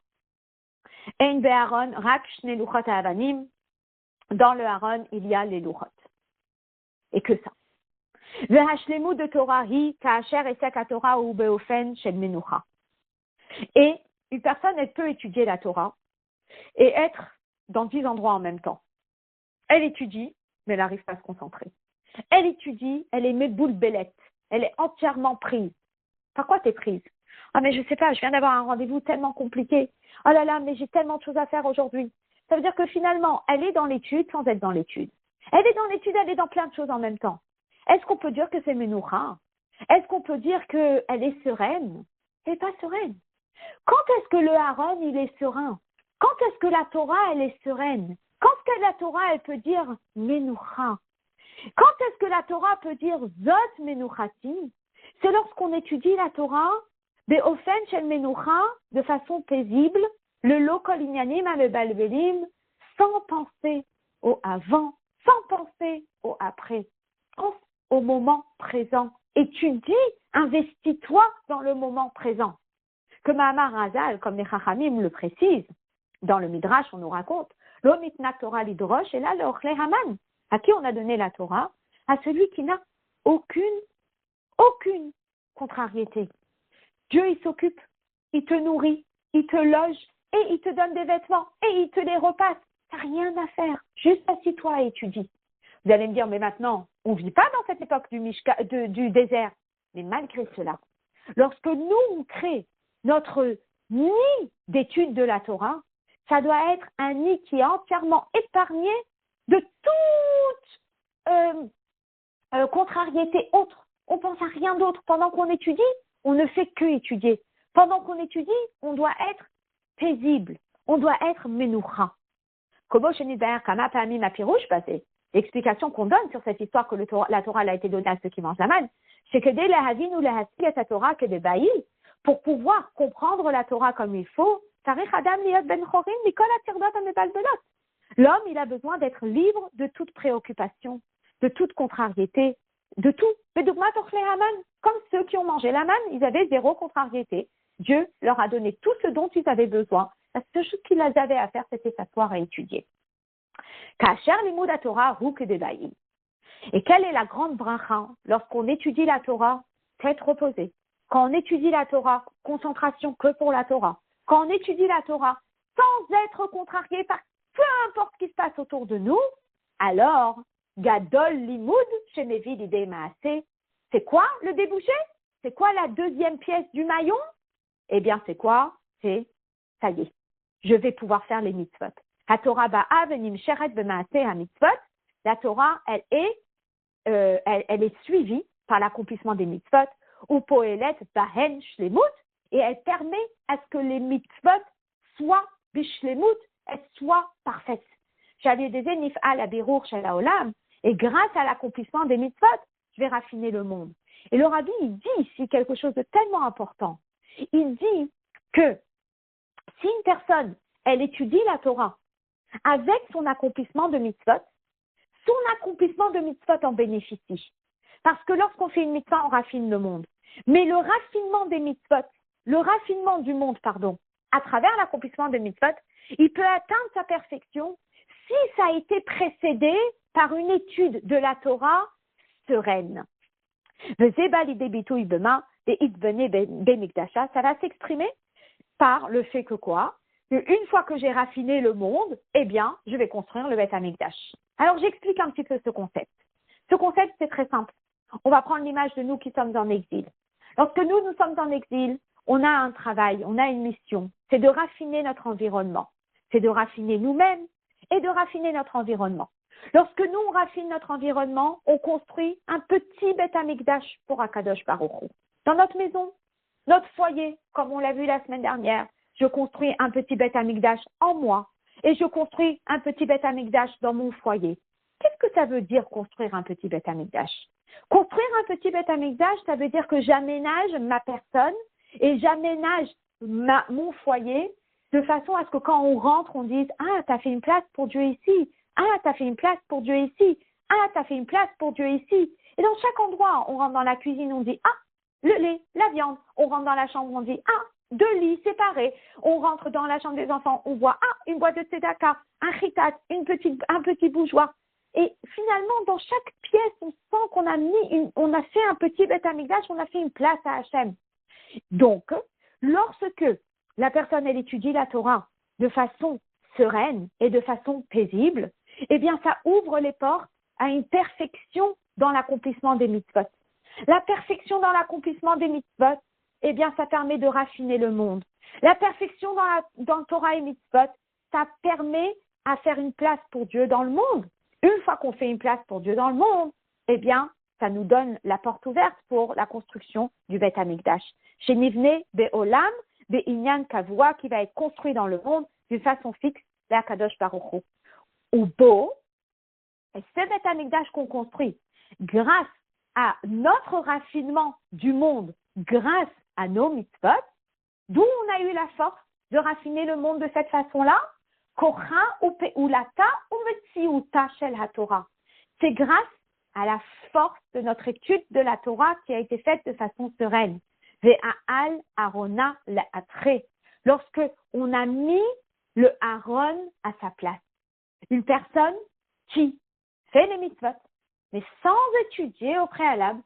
S1: Ein be'Aaron, rak shne luchot ha'avanim. Dans le Aaron, il y a les luchot. Et que ça. Ve'hashlemu de Torah hi ka'asher esek ha'Torah hu be'ofen shel menucha. Et une personne, elle peut étudier la Torah et être dans 10 endroits en même temps. Elle étudie, mais elle n'arrive pas à se concentrer. Elle étudie, elle est méboule bélette. Elle est entièrement prise. Par quoi tu es prise? Ah mais je sais pas, je viens d'avoir un rendez-vous tellement compliqué. Oh là là, mais j'ai tellement de choses à faire aujourd'hui. Ça veut dire que finalement, elle est dans l'étude sans être dans l'étude. Elle est dans l'étude, elle est dans plein de choses en même temps. Est-ce qu'on peut dire que c'est Ménoura? Est-ce qu'on peut dire qu'elle est sereine? Elle n'est pas sereine. Quand est-ce que le Aaron, il est serein? Quand est-ce que la Torah, elle est sereine? Quand est-ce que la Torah, elle peut dire Menoucha? Quand est-ce que la Torah peut dire Zot Menouchati? C'est lorsqu'on étudie la Torah, Be'ofen shel Menoucha, de façon paisible, le Lokol Inyanim Amebalbelim, sans penser au avant, sans penser au après. Pense au moment présent. Étudie, investis-toi dans le moment présent. Que Mahamar Razal, comme les Chachamim le précisent, dans le Midrash, on nous raconte, Lo mitna Torah lidrosh, et là, le Ochle Haman. À qui on a donné la Torah? À celui qui n'a aucune contrariété. Dieu, il s'occupe, il te nourrit, il te loge, et il te donne des vêtements, et il te les repasse. T'as rien à faire. Juste assis-toi et étudie. Vous allez me dire, mais maintenant, on ne vit pas dans cette époque du désert. Mais malgré cela, lorsque nous, on crée notre nid d'étude de la Torah, ça doit être un nid qui est entièrement épargné de toute contrariété autre. On pense à rien d'autre. Pendant qu'on étudie, on ne fait que étudier. Pendant qu'on étudie, on doit être paisible. On doit être menoucha. Kobo Shenidber Kama Pamim Apirouche, l'explication qu'on donne sur cette histoire que la Torah a été donnée à ceux qui mangent la manne, c'est que dès la Havin ou la Hassi et Torah que des baïs, pour pouvoir comprendre la Torah comme il faut, l'homme, il a besoin d'être libre de toute préoccupation, de toute contrariété, de tout. Comme ceux qui ont mangé la manne, ils avaient zéro contrariété. Dieu leur a donné tout ce dont ils avaient besoin. La seule chose qu'ils avaient à faire, c'était s'asseoir et étudier. Et quelle est la grande bracha lorsqu'on étudie la Torah? Tête reposée. quand on étudie la Torah, concentration que pour la Torah. Quand on étudie la Torah sans être contrarié par peu importe ce qui se passe autour de nous, alors, Gadol Limoud chez Mevi l'idée Maasé, c'est quoi le débouché? C'est quoi la deuxième pièce du maillon? Eh bien, c'est quoi? C'est, ça y est, je vais pouvoir faire les mitzvot. La Torah ba'a venim sheret b'maaseh ha-mitzvot. La Torah, elle est suivie par l'accomplissement des mitzvot, ou poelet bahen shlemut, et elle permet à ce que les mitzvot soient bishlemut, elles soient parfaites. J'avais des nif'al à birour shel haolam, et grâce à l'accomplissement des mitzvot, je vais raffiner le monde. Et le rabbi, il dit ici quelque chose de tellement important. Il dit que si une personne, elle étudie la Torah avec son accomplissement de mitzvot, son accomplissement de mitzvot en bénéficie. Parce que lorsqu'on fait une mitzvah, on raffine le monde. Mais le raffinement des mitzvot, le raffinement du monde, à travers l'accomplissement des mitzvot, il peut atteindre sa perfection si ça a été précédé par une étude de la Torah sereine. Ça va s'exprimer par le fait que quoi? Une fois que j'ai raffiné le monde, eh bien, je vais construire le Beth Amikdash. Alors, j'explique un petit peu ce concept. Ce concept, c'est très simple. On va prendre l'image de nous qui sommes en exil. Lorsque nous sommes en exil, on a un travail, on a une mission. C'est de raffiner notre environnement. C'est de raffiner nous-mêmes et de raffiner notre environnement. Lorsque nous, on raffine notre environnement, on construit un petit Beth Amikdash pour Akadosh Baruch Hu. Dans notre maison, notre foyer, comme on l'a vu la semaine dernière, je construis un petit Beth Amikdash en moi et je construis un petit Beth Amikdash dans mon foyer. Qu'est-ce que ça veut dire construire un petit Beth Amikdash? Construire un petit Beth Amikdash, ça veut dire que j'aménage ma personne et j'aménage mon foyer de façon à ce que quand on rentre, on dise « Ah, t'as fait une place pour Dieu ici. Ah, t'as fait une place pour Dieu ici. Ah, t'as fait une place pour Dieu ici. » Et dans chaque endroit, on rentre dans la cuisine, on dit « Ah, le lait, la viande. » On rentre dans la chambre, on dit « Ah, deux lits séparés. » On rentre dans la chambre des enfants, on voit « Ah, une boîte de tzedaka, un chitat, un petit bougeoir. » Et finalement, dans chaque pièce, on sent qu'on a fait un petit Beth Amikdash, on a fait une place à Hachem. Donc, lorsque la personne, elle étudie la Torah de façon sereine et de façon paisible, eh bien, ça ouvre les portes à une perfection dans l'accomplissement des mitzvot. La perfection dans l'accomplissement des mitzvot, eh bien, ça permet de raffiner le monde. La perfection dans le Torah et mitzvot, ça permet à faire une place pour Dieu dans le monde. Une fois qu'on fait une place pour Dieu dans le monde, eh bien, ça nous donne la porte ouverte pour la construction du Beth Amikdash. Chez Nivne Be'olam, Be'inyan Kavua, qui va être construit dans le monde d'une façon fixe, la Kadosh Baruch Hu. Ou Bo, et ce Beth Amikdash qu'on construit, grâce à notre raffinement du monde, grâce à nos mitzvot, d'où on a eu la force de raffiner le monde de cette façon-là, c'est grâce à la force de notre étude de la Torah qui a été faite de façon sereine. Lorsque on a mis le Aaron à sa place. Une personne qui fait les mitzvot, mais sans étudier au préalable,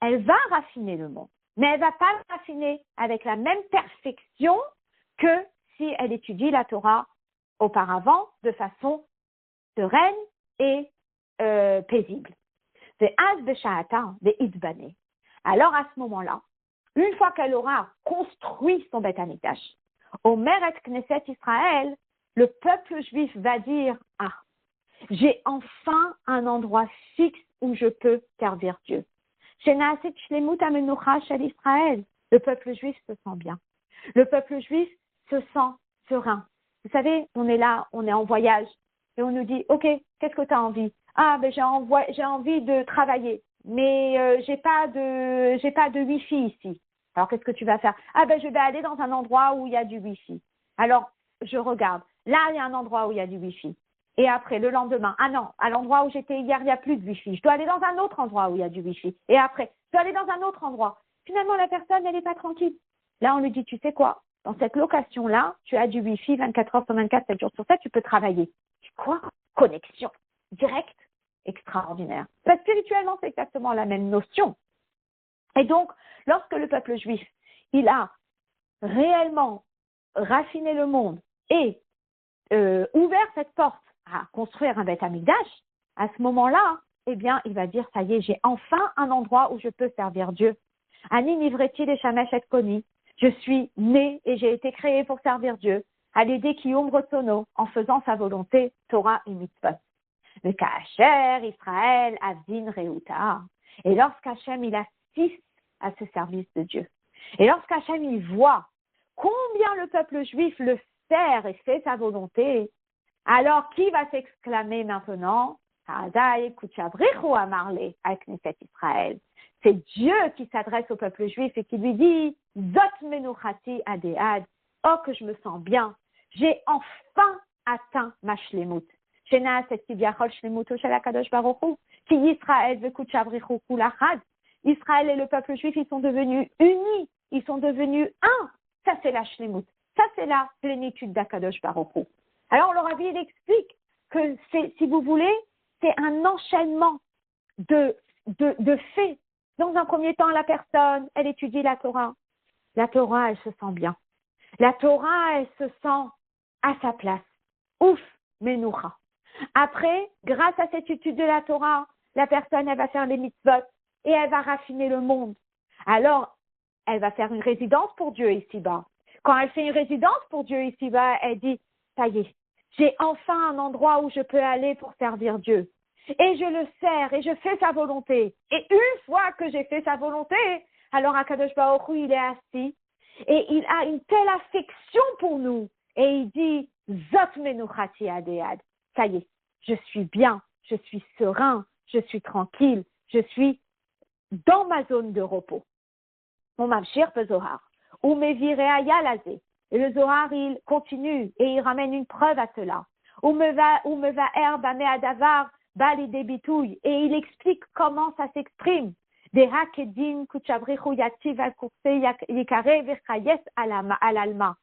S1: elle va raffiner le monde. Mais elle ne va pas le raffiner avec la même perfection que si elle étudie la Torah auparavant de façon sereine et paisible. Alors à ce moment-là, une fois qu'elle aura construit son Beth Amikdash, au Meret Knesset Israël, le peuple juif va dire « Ah, j'ai enfin un endroit fixe où je peux servir Dieu. » Le peuple juif se sent bien. Le peuple juif se sent serein. Vous savez, on est là, on est en voyage et on nous dit « Ok, qu'est-ce que tu as envie ?»« Ah, ben j'ai envie de travailler, mais j'ai pas de Wi-Fi ici. » Alors, qu'est-ce que tu vas faire? « Ah, ben je vais aller dans un endroit où il y a du Wi-Fi. » Alors, je regarde. Là, il y a un endroit où il y a du Wi-Fi. Et après, le lendemain, ah non, à l'endroit où j'étais hier, il n'y a plus de Wi-Fi. Je dois aller dans un autre endroit où il y a du Wi-Fi. Et après, je dois aller dans un autre endroit. Finalement, la personne, elle n'est pas tranquille. Là, on lui dit, tu sais quoi? Dans cette location-là, tu as du Wi-Fi 24 heures sur 24, 7 jours sur 7, tu peux travailler. Quoi? Connexion directe, extraordinaire. Spirituellement, c'est exactement la même notion. Et donc, lorsque le peuple juif, il a réellement raffiné le monde et ouvert cette porte à construire un Beth Amikdash, à ce moment-là, eh bien, il va dire, ça y est, j'ai enfin un endroit où je peux servir Dieu. Ani nivreti les shamesh et koni. Je suis né et j'ai été créé pour servir Dieu. Alédé kiyum rotsono, en faisant sa volonté, Torah et mitzvot. Le Kacher, Israël, Avdin, Reuta. Et lorsqu'Hachem, il assiste à ce service de Dieu. Et lorsqu'Hachem, il voit combien le peuple juif le sert et fait sa volonté, alors qui va s'exclamer maintenant? C'est Dieu qui s'adresse au peuple juif et qui lui dit, Zot menuchati adead, oh que je me sens bien, j'ai enfin atteint ma shlemut. Israël et le peuple juif, ils sont devenus unis, ils sont devenus un. Ça, c'est la shlemut. Ça, c'est la plénitude d'Akadosh Baruch Hu. Alors, le Rabbi, il explique que c'est, si vous voulez, c'est un enchaînement de faits. Dans un premier temps, la personne, elle étudie la Torah. La Torah, elle se sent bien. La Torah, elle se sent à sa place. Ouf, menoucha. Après, grâce à cette étude de la Torah, la personne, elle va faire les mitzvot et elle va raffiner le monde. Alors, elle va faire une résidence pour Dieu ici-bas. Quand elle fait une résidence pour Dieu ici-bas, elle dit, ça y est, j'ai enfin un endroit où je peux aller pour servir Dieu. Et je le sers et je fais sa volonté. Et une fois que j'ai fait sa volonté, alors Akadosh Baruch Hu, il est assis et il a une telle affection pour nous. Et il dit, Zot menuchati adead. Ça y est, je suis bien, je suis serein, je suis tranquille, je suis dans ma zone de repos. Mon mamshir Zohar. Ou mevirea yalazé. Et le Zohar, il continue et il ramène une preuve à cela. Ou me va bame adavar bali debitouille. Et il explique comment ça s'exprime. Des hakedim kuchabrichu yativ al kurse yikare vechayes alalma.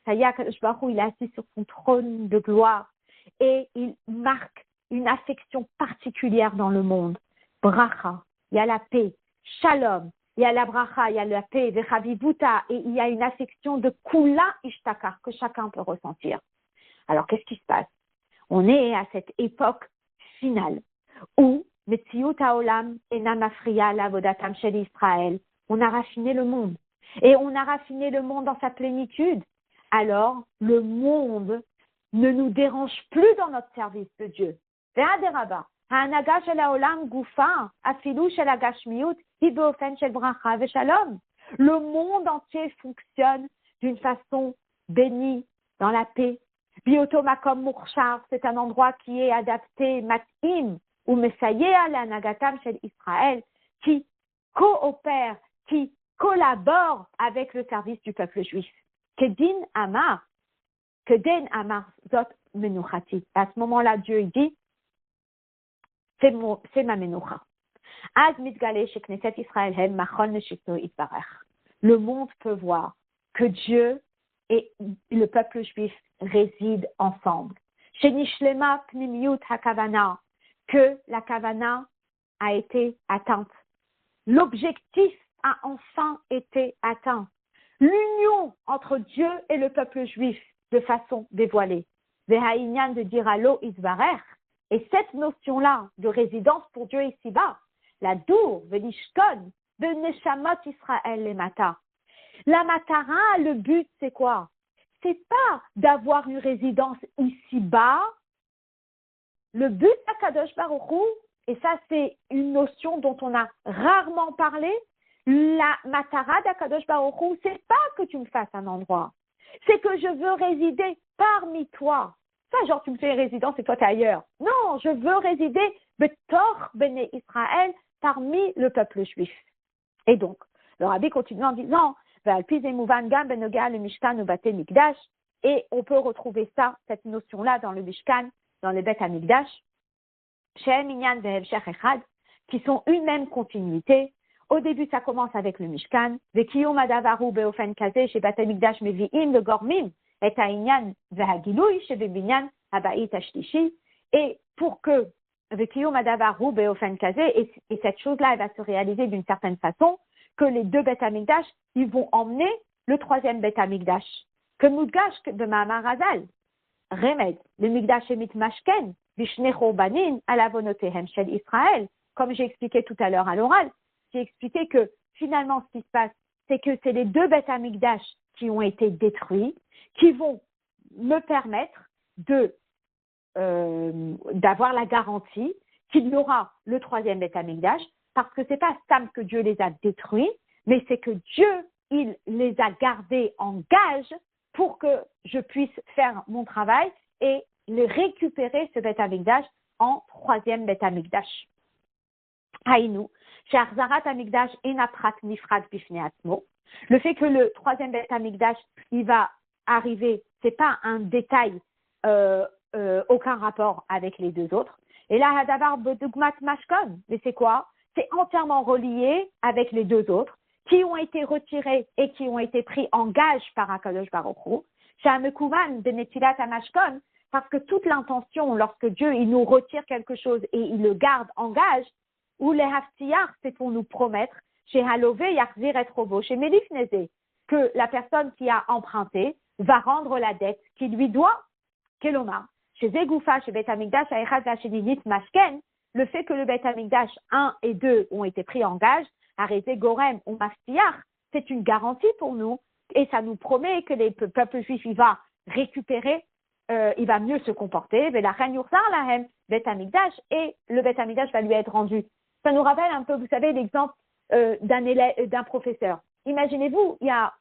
S1: Ça y est, Akadosh Baruch Hu, il est assis sur son trône de gloire et il marque une affection particulière dans le monde. Bracha, il y a la paix. Shalom, il y a la bracha, il y a la paix. Vechavivuta, et il y a une affection de kula ishtakar que chacun peut ressentir. Alors, qu'est-ce qui se passe? On est à cette époque finale où Metziut haolam ena mafriya lavodatam shel Israël. On a raffiné le monde. Et on a raffiné le monde dans sa plénitude. Alors, le monde ne nous dérange plus dans notre service de Dieu. Ve'aderaba, ha'anaga shel haolam gufa, afilu shel hagashmiut, hi beofen shel bracha ve'shalom. Le monde entier fonctionne d'une façon bénie, dans la paix. Bioto makom murchar, c'est un endroit qui est adapté, matim, ou mesayea l'anagatam shel Israël, qui coopère, qui collabore avec le service du peuple juif. Kedin amar, keden amar zot menuchati. À ce moment-là, Dieu dit, c'est ma menucha. Az mitgale shekneset Israël hem machon neshikto itbarech. Le monde peut voir que Dieu et le peuple juif résident ensemble. Shenishlema pnimiut hakavana, que la kavana a été atteinte. L'objectif a enfin été atteint. L'union entre Dieu et le peuple juif de façon dévoilée. Vehaïnyan de dire allo isvarer. Et cette notion-là de résidence pour Dieu ici-bas, la dour, velishkon, de neshamot Israël les mata. La matara, le but, c'est quoi? C'est pas d'avoir une résidence ici-bas. Le but d'Akadosh Baruch Hu, et ça c'est une notion dont on a rarement parlé, la matara d'Akadosh Baruch Hu, c'est pas que tu me fasses un endroit. C'est que je veux résider parmi toi. Ça, genre, tu me fais une résidence et toi, t'es ailleurs. Non, je veux résider betor bene Israël, parmi le peuple juif. Et donc, le rabbi continue en disant, et on peut retrouver ça, cette notion-là, dans le Mishkan, dans le Beth Amikdash, qui sont une même continuité. Au début, ça commence avec le Mishkan. Et pour que et cette chose-là, elle va se réaliser d'une certaine façon, que les deux Beth Amikdash, ils vont emmener le troisième Beth Amikdash. Que Moudgash de Mahamar Hazal, Remed, le Migdash et Mitmashken, Bishne Chorbanin, Alavonotehem Shel Israël. Comme j'ai expliqué tout à l'heure à l'oral, j'ai expliqué que finalement ce qui se passe, c'est que c'est les deux Beth Amikdash qui ont été détruits, qui vont me permettre d'avoir la garantie qu'il y aura le troisième Beth Amikdash, parce que c'est pas Stam que Dieu les a détruits, mais c'est que Dieu, il les a gardés en gage pour que je puisse faire mon travail et les récupérer, ce Beth Amikdash, en troisième Beth Amikdash. Haïnou, chez Arzarat Amikdash et Naprat Nifrat Bifne Atmo. Le fait que le troisième Beth Amikdash, il va arriver, c'est pas un détail, aucun rapport avec les deux autres. Et là, Hadavar Bodugmat Mashkon, mais c'est quoi? C'est entièrement relié avec les deux autres, qui ont été retirés et qui ont été pris en gage par Akadosh Baruch Hu. Chez Amekuman Benetilat Amashkon, parce que toute l'intention, lorsque Dieu il nous retire quelque chose et il le garde en gage, ou les Haftiyar, c'est pour nous promettre, chez Halové Yachzir et Robo, chez Melifneze, que la personne qui a emprunté va rendre la dette qu'il lui doit. Kelomar, chez Zegoufa, chez Beth Amikdash, Aïchad Vachedinit Mashken, le fait que le Beth Amikdash 1 et 2 ont été pris en gage, arrêté Gorem ou Maftiar, c'est une garantie pour nous et ça nous promet que les peuples juifs, il va récupérer, il va mieux se comporter, mais la reine Yursar Lahem, Beth Amikdash, et le Beth Amikdash va lui être rendu. Ça nous rappelle un peu, vous savez, l'exemple d'un professeur. Imaginez-vous, il y a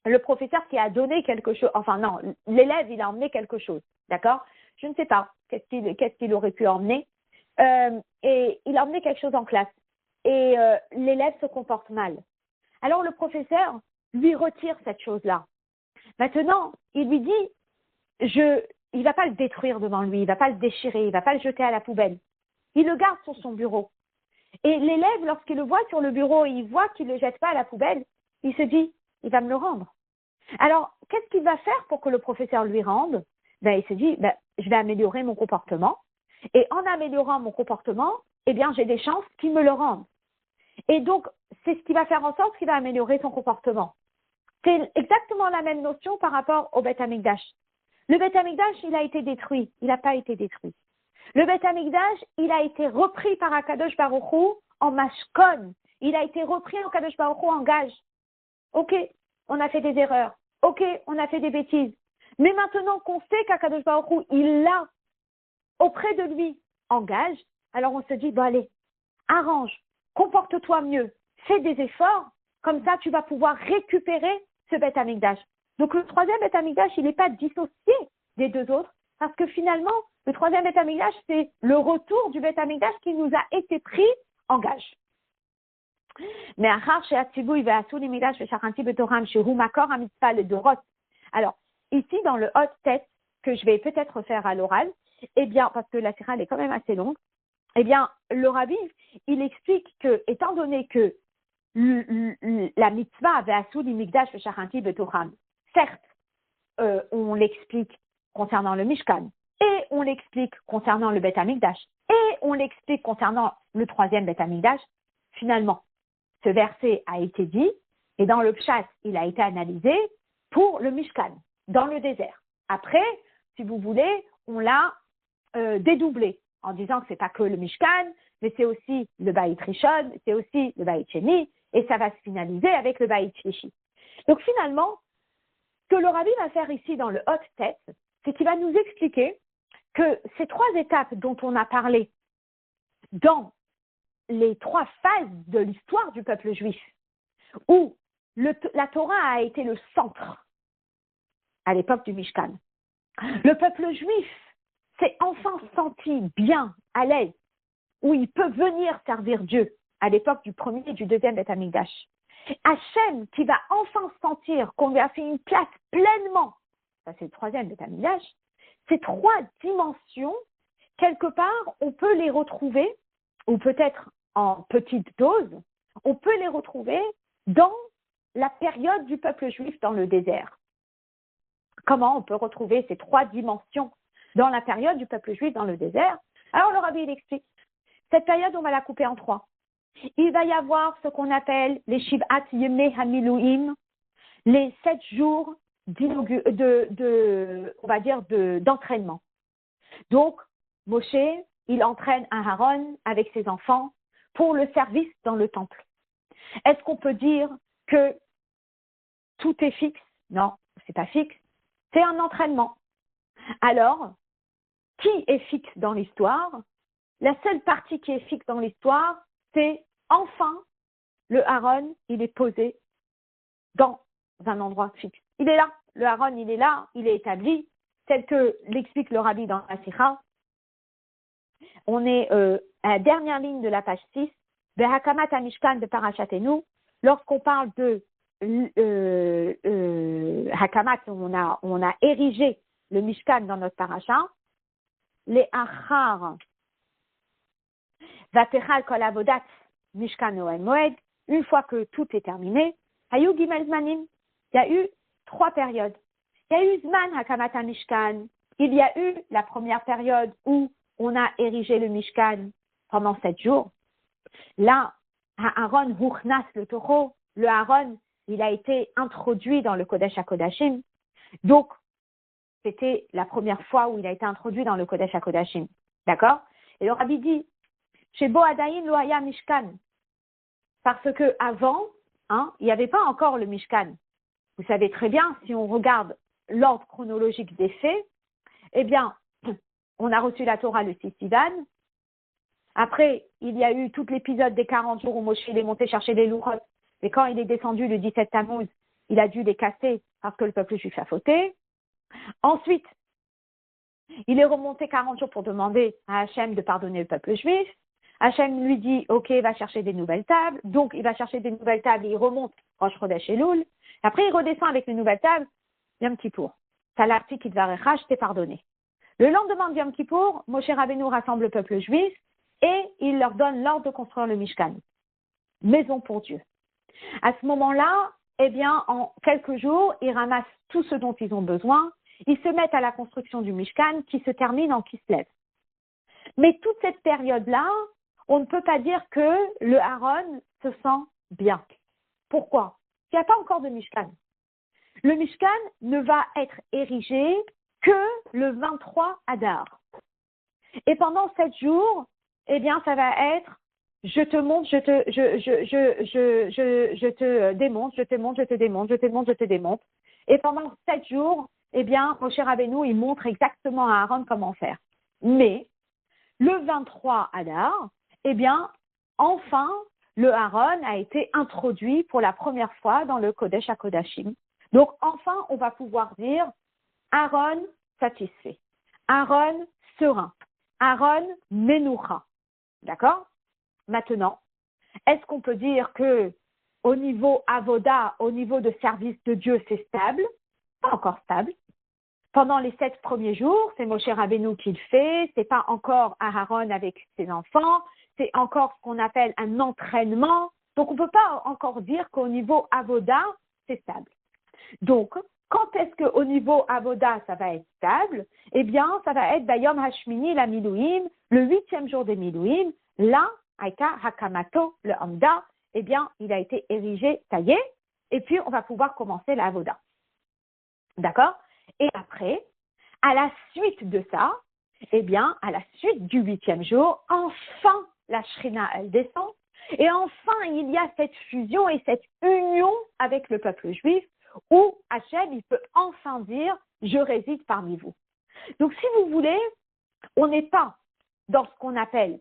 S1: le professeur qui a donné quelque chose, enfin non, l'élève, il a emmené quelque chose, d'accord? Je ne sais pas qu'est-ce qu'il aurait pu emmener. Et il a emmené quelque chose en classe. Et l'élève se comporte mal. Alors le professeur lui retire cette chose-là. Maintenant, il lui dit, il va pas le détruire devant lui, il va pas le déchirer, il va pas le jeter à la poubelle. Il le garde sur son bureau. Et l'élève, lorsqu'il le voit sur le bureau, il voit qu'il le jette pas à la poubelle, il se dit, il va me le rendre. Alors, qu'est-ce qu'il va faire pour que le professeur lui rende? Il se dit, je vais améliorer mon comportement. Et en améliorant mon comportement, eh bien, j'ai des chances qu'il me le rende. Et donc, c'est ce qui va faire en sorte qu'il va améliorer son comportement. C'est exactement la même notion par rapport au Beth Amikdash. Le Beth Amikdash, il a été détruit. Il n'a pas été détruit. Le Beth Amikdash, il a été repris par Akadosh Baruch Hu en mashkon. Il a été repris en Akadosh Baruch Hu en gage. Ok, on a fait des erreurs. Ok, on a fait des bêtises. Mais maintenant qu'on sait qu'Akadosh Baruch Hu, il l'a auprès de lui en gage, alors on se dit, allez, arrange, comporte-toi mieux, fais des efforts, comme ça tu vas pouvoir récupérer ce Beth Amikdash. Donc le troisième Beth Amikdash, il n'est pas dissocié des deux autres, parce que finalement, le troisième Beth Amikdash, c'est le retour du Beth Amikdash qui nous a été pris en gage. Mais alors, ici dans le hot test que je vais peut-être faire à l'oral, eh bien, parce que la sira elle est quand même assez longue, eh bien, le rabbi, il explique que, étant donné que la mitzvah avait assoud l'imigdash v'shachanti betocham, certes, on l'explique concernant le Mishkan, et on l'explique concernant le Beth Amikdash, et on l'explique concernant le troisième Beth Amikdash, finalement, ce verset a été dit, et dans le Pshat, il a été analysé pour le Mishkan, dans le désert. Après, si vous voulez, on l'a dédoublé en disant que c'est pas que le Mishkan, mais c'est aussi le Baït Rishon, c'est aussi le Baït Sheni, et ça va se finaliser avec le Baït Shlishi. Donc finalement, ce que le Rabbi va faire ici dans le hot test, c'est qu'il va nous expliquer que ces trois étapes dont on a parlé dans les trois phases de l'histoire du peuple juif, où la Torah a été le centre à l'époque du Mishkan, le peuple juif s'est enfin senti bien, à l'aise, où il peut venir servir Dieu à l'époque du premier et du deuxième Beth Amikdash. Hachem qui va enfin sentir qu'on lui a fait une place pleinement, ça c'est le troisième Beth Amikdash, ces trois dimensions, quelque part, on peut les retrouver, ou peut-être en petite dose, on peut les retrouver dans la période du peuple juif dans le désert. Comment on peut retrouver ces trois dimensions dans la période du peuple juif dans le désert? Alors le rabbi il explique, cette période on va la couper en trois. il va y avoir ce qu'on appelle les Shiv'at Yemei HaMiluim, les 7 jours on va dire d'entraînement. Donc, Moshe, il entraîne Aaron avec ses enfants pour le service dans le temple. Est-ce qu'on peut dire que tout est fixe? Non, c'est pas fixe. C'est un entraînement. Alors, qui est fixe dans l'histoire? La seule partie qui est fixe dans l'histoire, c'est enfin le Aaron, il est posé dans un endroit fixe. Il est là. Le Aaron, il est là, il est établi, tel que l'explique le Rabbi dans la Sikha. On est à la dernière ligne de la page 6, Behakamat HaMishkan de Parashatenu. Lorsqu'on parle de Hakamat, on a érigé le Mishkan dans notre parasha. Les Achar Vatechal Kol Avodat Mishkan Oel Moed. Une fois que tout est terminé, Hayu Gimel Zmanim. Il y a eu 3 périodes. Il y a eu Zman Hakamat HaMishkan. Il y a eu la première période où on a érigé le Mishkan pendant 7 jours. Là, Aaron Huchnas le Toro, le Aaron, il a été introduit dans le Kodesh HaKodashim. Donc, c'était la première fois où il a été introduit dans le Kodesh HaKodashim. D'accord? Et le Rabbi dit, chez Bo Adayin lo haya Mishkan. Parce que avant, il n'y avait pas encore le Mishkan. Vous savez très bien, si on regarde l'ordre chronologique des faits, eh bien, on a reçu la Torah le 6 Sivan. Après, il y a eu tout l'épisode des 40 jours où Moshe est monté chercher les lourotes. Et quand il est descendu le 17 Tammuz, il a dû les casser parce que le peuple juif a fauté. Ensuite, il est remonté 40 jours pour demander à Hachem de pardonner le peuple juif. Hachem lui dit, OK, va chercher des nouvelles tables. Donc, il va chercher des nouvelles tables et il remonte Rosh Chodesh Elul. Après, il redescend avec les nouvelles tables. Yom Kippour. Talati Kitvarecha, je t'ai pardonné. Le lendemain de Yom Kippour, Moshe Rabbeinu rassemble le peuple juif et il leur donne l'ordre de construire le Mishkan. Maison pour Dieu. À ce moment-là, eh bien, en quelques jours, ils ramassent tout ce dont ils ont besoin. Ils se mettent à la construction du Mishkan qui se termine en Kislev. Mais toute cette période-là, on ne peut pas dire que le Aaron se sent bien. Pourquoi? Il n'y a pas encore de Mishkan. Le Mishkan ne va être érigé que le 23 Adar. Et pendant 7 jours, eh bien, ça va être je te monte, je te démonte, je te monte, je te démonte, je te monte, je te démonte. Et pendant 7 jours, eh bien, Moshe Rabbeinu, il montre exactement à Aaron comment faire. Mais le 23 Adar, eh bien, enfin, le Aaron a été introduit pour la première fois dans le Kodesh HaKodashim. Donc, enfin, on va pouvoir dire Aaron satisfait, Aaron serein, Aaron menoucha. D'accord? Maintenant, est-ce qu'on peut dire que au niveau avoda, au niveau de service de Dieu, c'est stable? Pas encore stable. Pendant les 7 premiers jours, c'est Moshe Rabbeinu qui le fait, c'est pas encore Aaron avec ses enfants, c'est encore ce qu'on appelle un entraînement. Donc, on ne peut pas encore dire qu'au niveau avoda, c'est stable. Donc, quand est-ce qu'au niveau avoda, ça va être stable? Eh bien, ça va être Bayom Hashmini, la Milouim, le 8e jour des Milouim. Là, Aïka Hakamato, le Hamda, eh bien, il a été érigé, ça y est, et puis on va pouvoir commencer la avoda. D'accord? Et après, à la suite de ça, eh bien, à la suite du 8e jour, enfin, la Shrina, elle descend, et enfin, il y a cette fusion et cette union avec le peuple juif, où Hachem, il peut enfin dire, je réside parmi vous. Donc, si vous voulez, on n'est pas dans ce qu'on appelle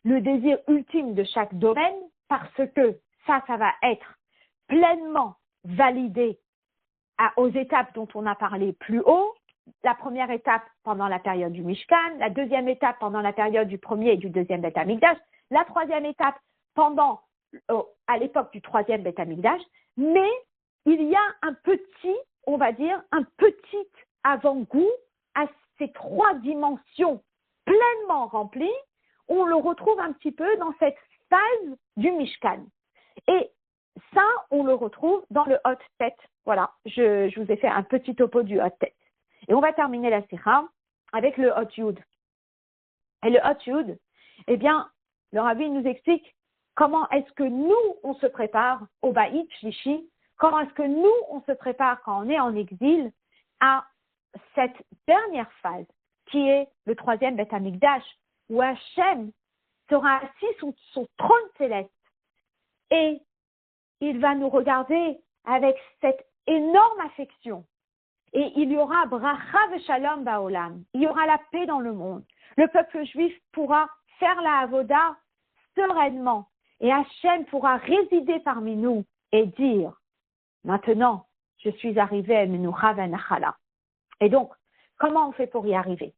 S1: le désir ultime de chaque domaine, parce que ça va être pleinement validé aux étapes dont on a parlé plus haut. La première étape pendant la période du Mishkan, la deuxième étape pendant la période du premier et du deuxième Beth Amikdash, la troisième étape à l'époque du troisième Beth Amikdash, mais il y a un petit, on va dire, un petit avant-goût à ces 3 dimensions pleinement remplies. On le retrouve un petit peu dans cette phase du Mishkan. Et ça, on le retrouve dans le Hot Tet. Voilà, je vous ai fait un petit topo du Hot Tet. Et on va terminer la Sikha avec le Hot Yud. Et le Hot Yud, eh bien, le Rabbi nous explique comment est-ce que nous, on se prépare au Baït Shlishi, comment est-ce que nous, on se prépare quand on est en exil à cette dernière phase qui est le troisième Beth Amikdash, où Hachem sera assis sur son trône céleste et il va nous regarder avec cette énorme affection. Et il y aura bracha v'shalom ba'olam. Il y aura la paix dans le monde. Le peuple juif pourra faire la avoda sereinement. Et Hachem pourra résider parmi nous et dire, maintenant, je suis arrivé à Menucha v'Nachala. Et donc, comment on fait pour y arriver?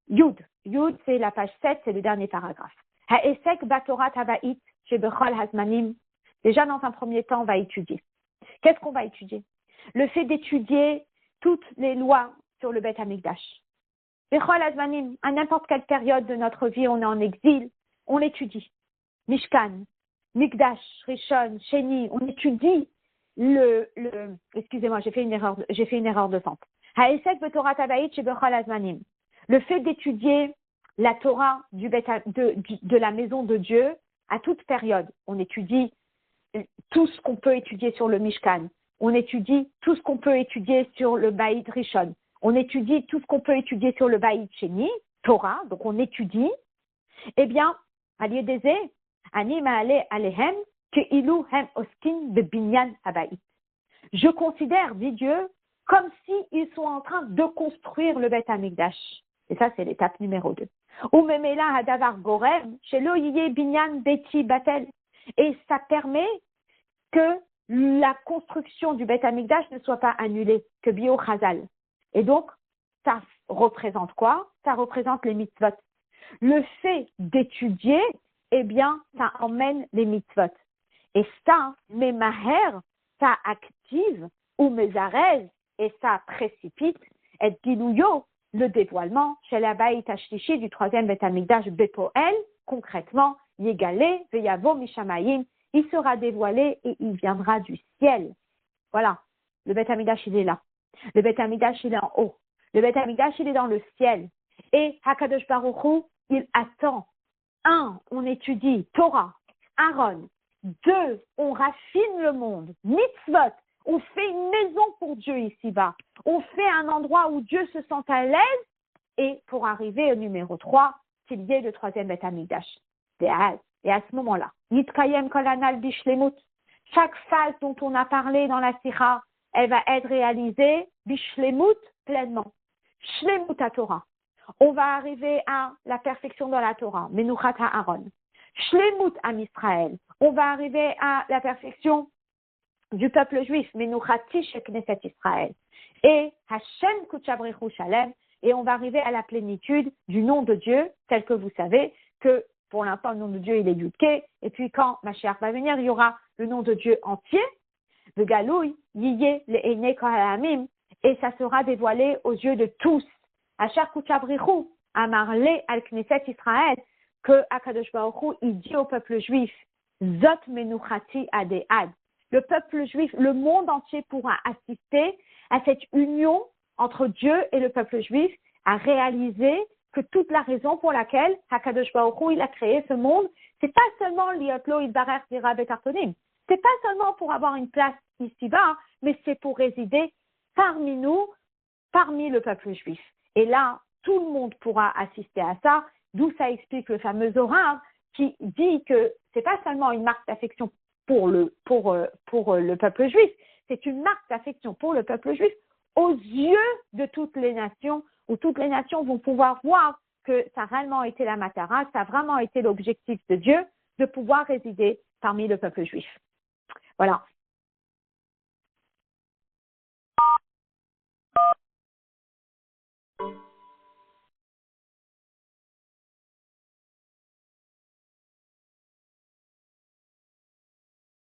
S1: Yud, c'est la page 7, c'est le dernier paragraphe. Ha'esek batorat haba'it shebechol hazmanim. Déjà, dans un premier temps, on va étudier. Qu'est-ce qu'on va étudier? Le fait d'étudier toutes les lois sur le Beth Amikdash. Bechol hazmanim, à n'importe quelle période de notre vie, on est en exil, on l'étudie. Mishkan, Mikdash, Rishon, Sheni, on étudie excusez-moi, j'ai fait une erreur de sens. Ha'esek betorat haba'it shebechol hazmanim. Le fait d'étudier la Torah de la maison de Dieu à toute période. On étudie tout ce qu'on peut étudier sur le Mishkan. On étudie tout ce qu'on peut étudier sur le Baït Rishon. On étudie tout ce qu'on peut étudier sur le Baït Sheni, Torah, donc on étudie. Eh bien, Alié Dezé, Ani Ma'ale Alehem, Ke'ilu Hem Oskin Bebinyan Habaït. Je considère, dit Dieu, comme s'ils sont en train de construire le Beth Amikdash. Et ça, c'est l'étape numéro 2. Ou Memela Hadavar Gorem, Shelo Yiye Binyan Beti Batel. Et ça permet que la construction du Beth Amikdash ne soit pas annulée, que Bio Chazal. Et donc, ça représente quoi? Ça représente les mitzvot. Le fait d'étudier, eh bien, ça emmène les mitzvot. Et ça, Memaher, ça active, ou Mezarez, et ça précipite, et Gilouyo, le dévoilement chez la Baït Ashlishi du troisième Beth Amikdash Bepoel, concrètement, Yegale, Veyavo Mishamayim, il sera dévoilé et il viendra du ciel. Voilà, le Beth Amikdash, il est là. Le Beth Amikdash, il est en haut. Le Beth Amikdash, il est dans le ciel. Et Hakadosh Baruch Hu, il attend. 1, on étudie Torah, Aaron. 2, on raffine le monde. Mitzvot, on fait une maison pour Dieu ici-bas. On fait un endroit où Dieu se sent à l'aise. Et pour arriver au numéro 3, qu'il y ait le troisième Beth Amikdash. Et à ce moment-là, Nitkayem Kolanal Bishlemut, chaque phase dont on a parlé dans la Sira, elle va être réalisée Bishlemut pleinement. Shlemut à Torah. On va arriver à la perfection dans la Torah, Menuchat Aaron. Shlemut à Israël. On va arriver à la perfection du peuple juif, Menuchati Shekneset Israël. Et Hashem Kuchabrichu Shalem. Et on va arriver à la plénitude du nom de Dieu, tel que vous savez que pour l'instant, le nom de Dieu, il est Yudke. Et puis, quand Mashiach va venir, il y aura le nom de Dieu entier. Le Galouy, Yiyé, le Ene Kohalamim. Et ça sera dévoilé aux yeux de tous. Achar Kuchabrichu, Amarle al Knesset Israël, que Akadosh Baruch Hu, il dit au peuple juif, Zot Menuchati Adead. Le peuple juif, le monde entier pourra assister à cette union entre Dieu et le peuple juif, à réaliser que toute la raison pour laquelle Hakadosh Baruch Hu, il a créé ce monde, c'est pas seulement liotlo idbarer dira betartonim. C'est pas seulement pour avoir une place ici-bas, mais c'est pour résider parmi nous, parmi le peuple juif. Et là, tout le monde pourra assister à ça, d'où ça explique le fameux Zohar qui dit que c'est pas seulement une marque d'affection pour le peuple juif, c'est une marque d'affection pour le peuple juif aux yeux de toutes les nations, où toutes les nations vont pouvoir voir que ça a réellement été la matara, ça a vraiment été l'objectif de Dieu de pouvoir résider parmi le peuple juif. Voilà.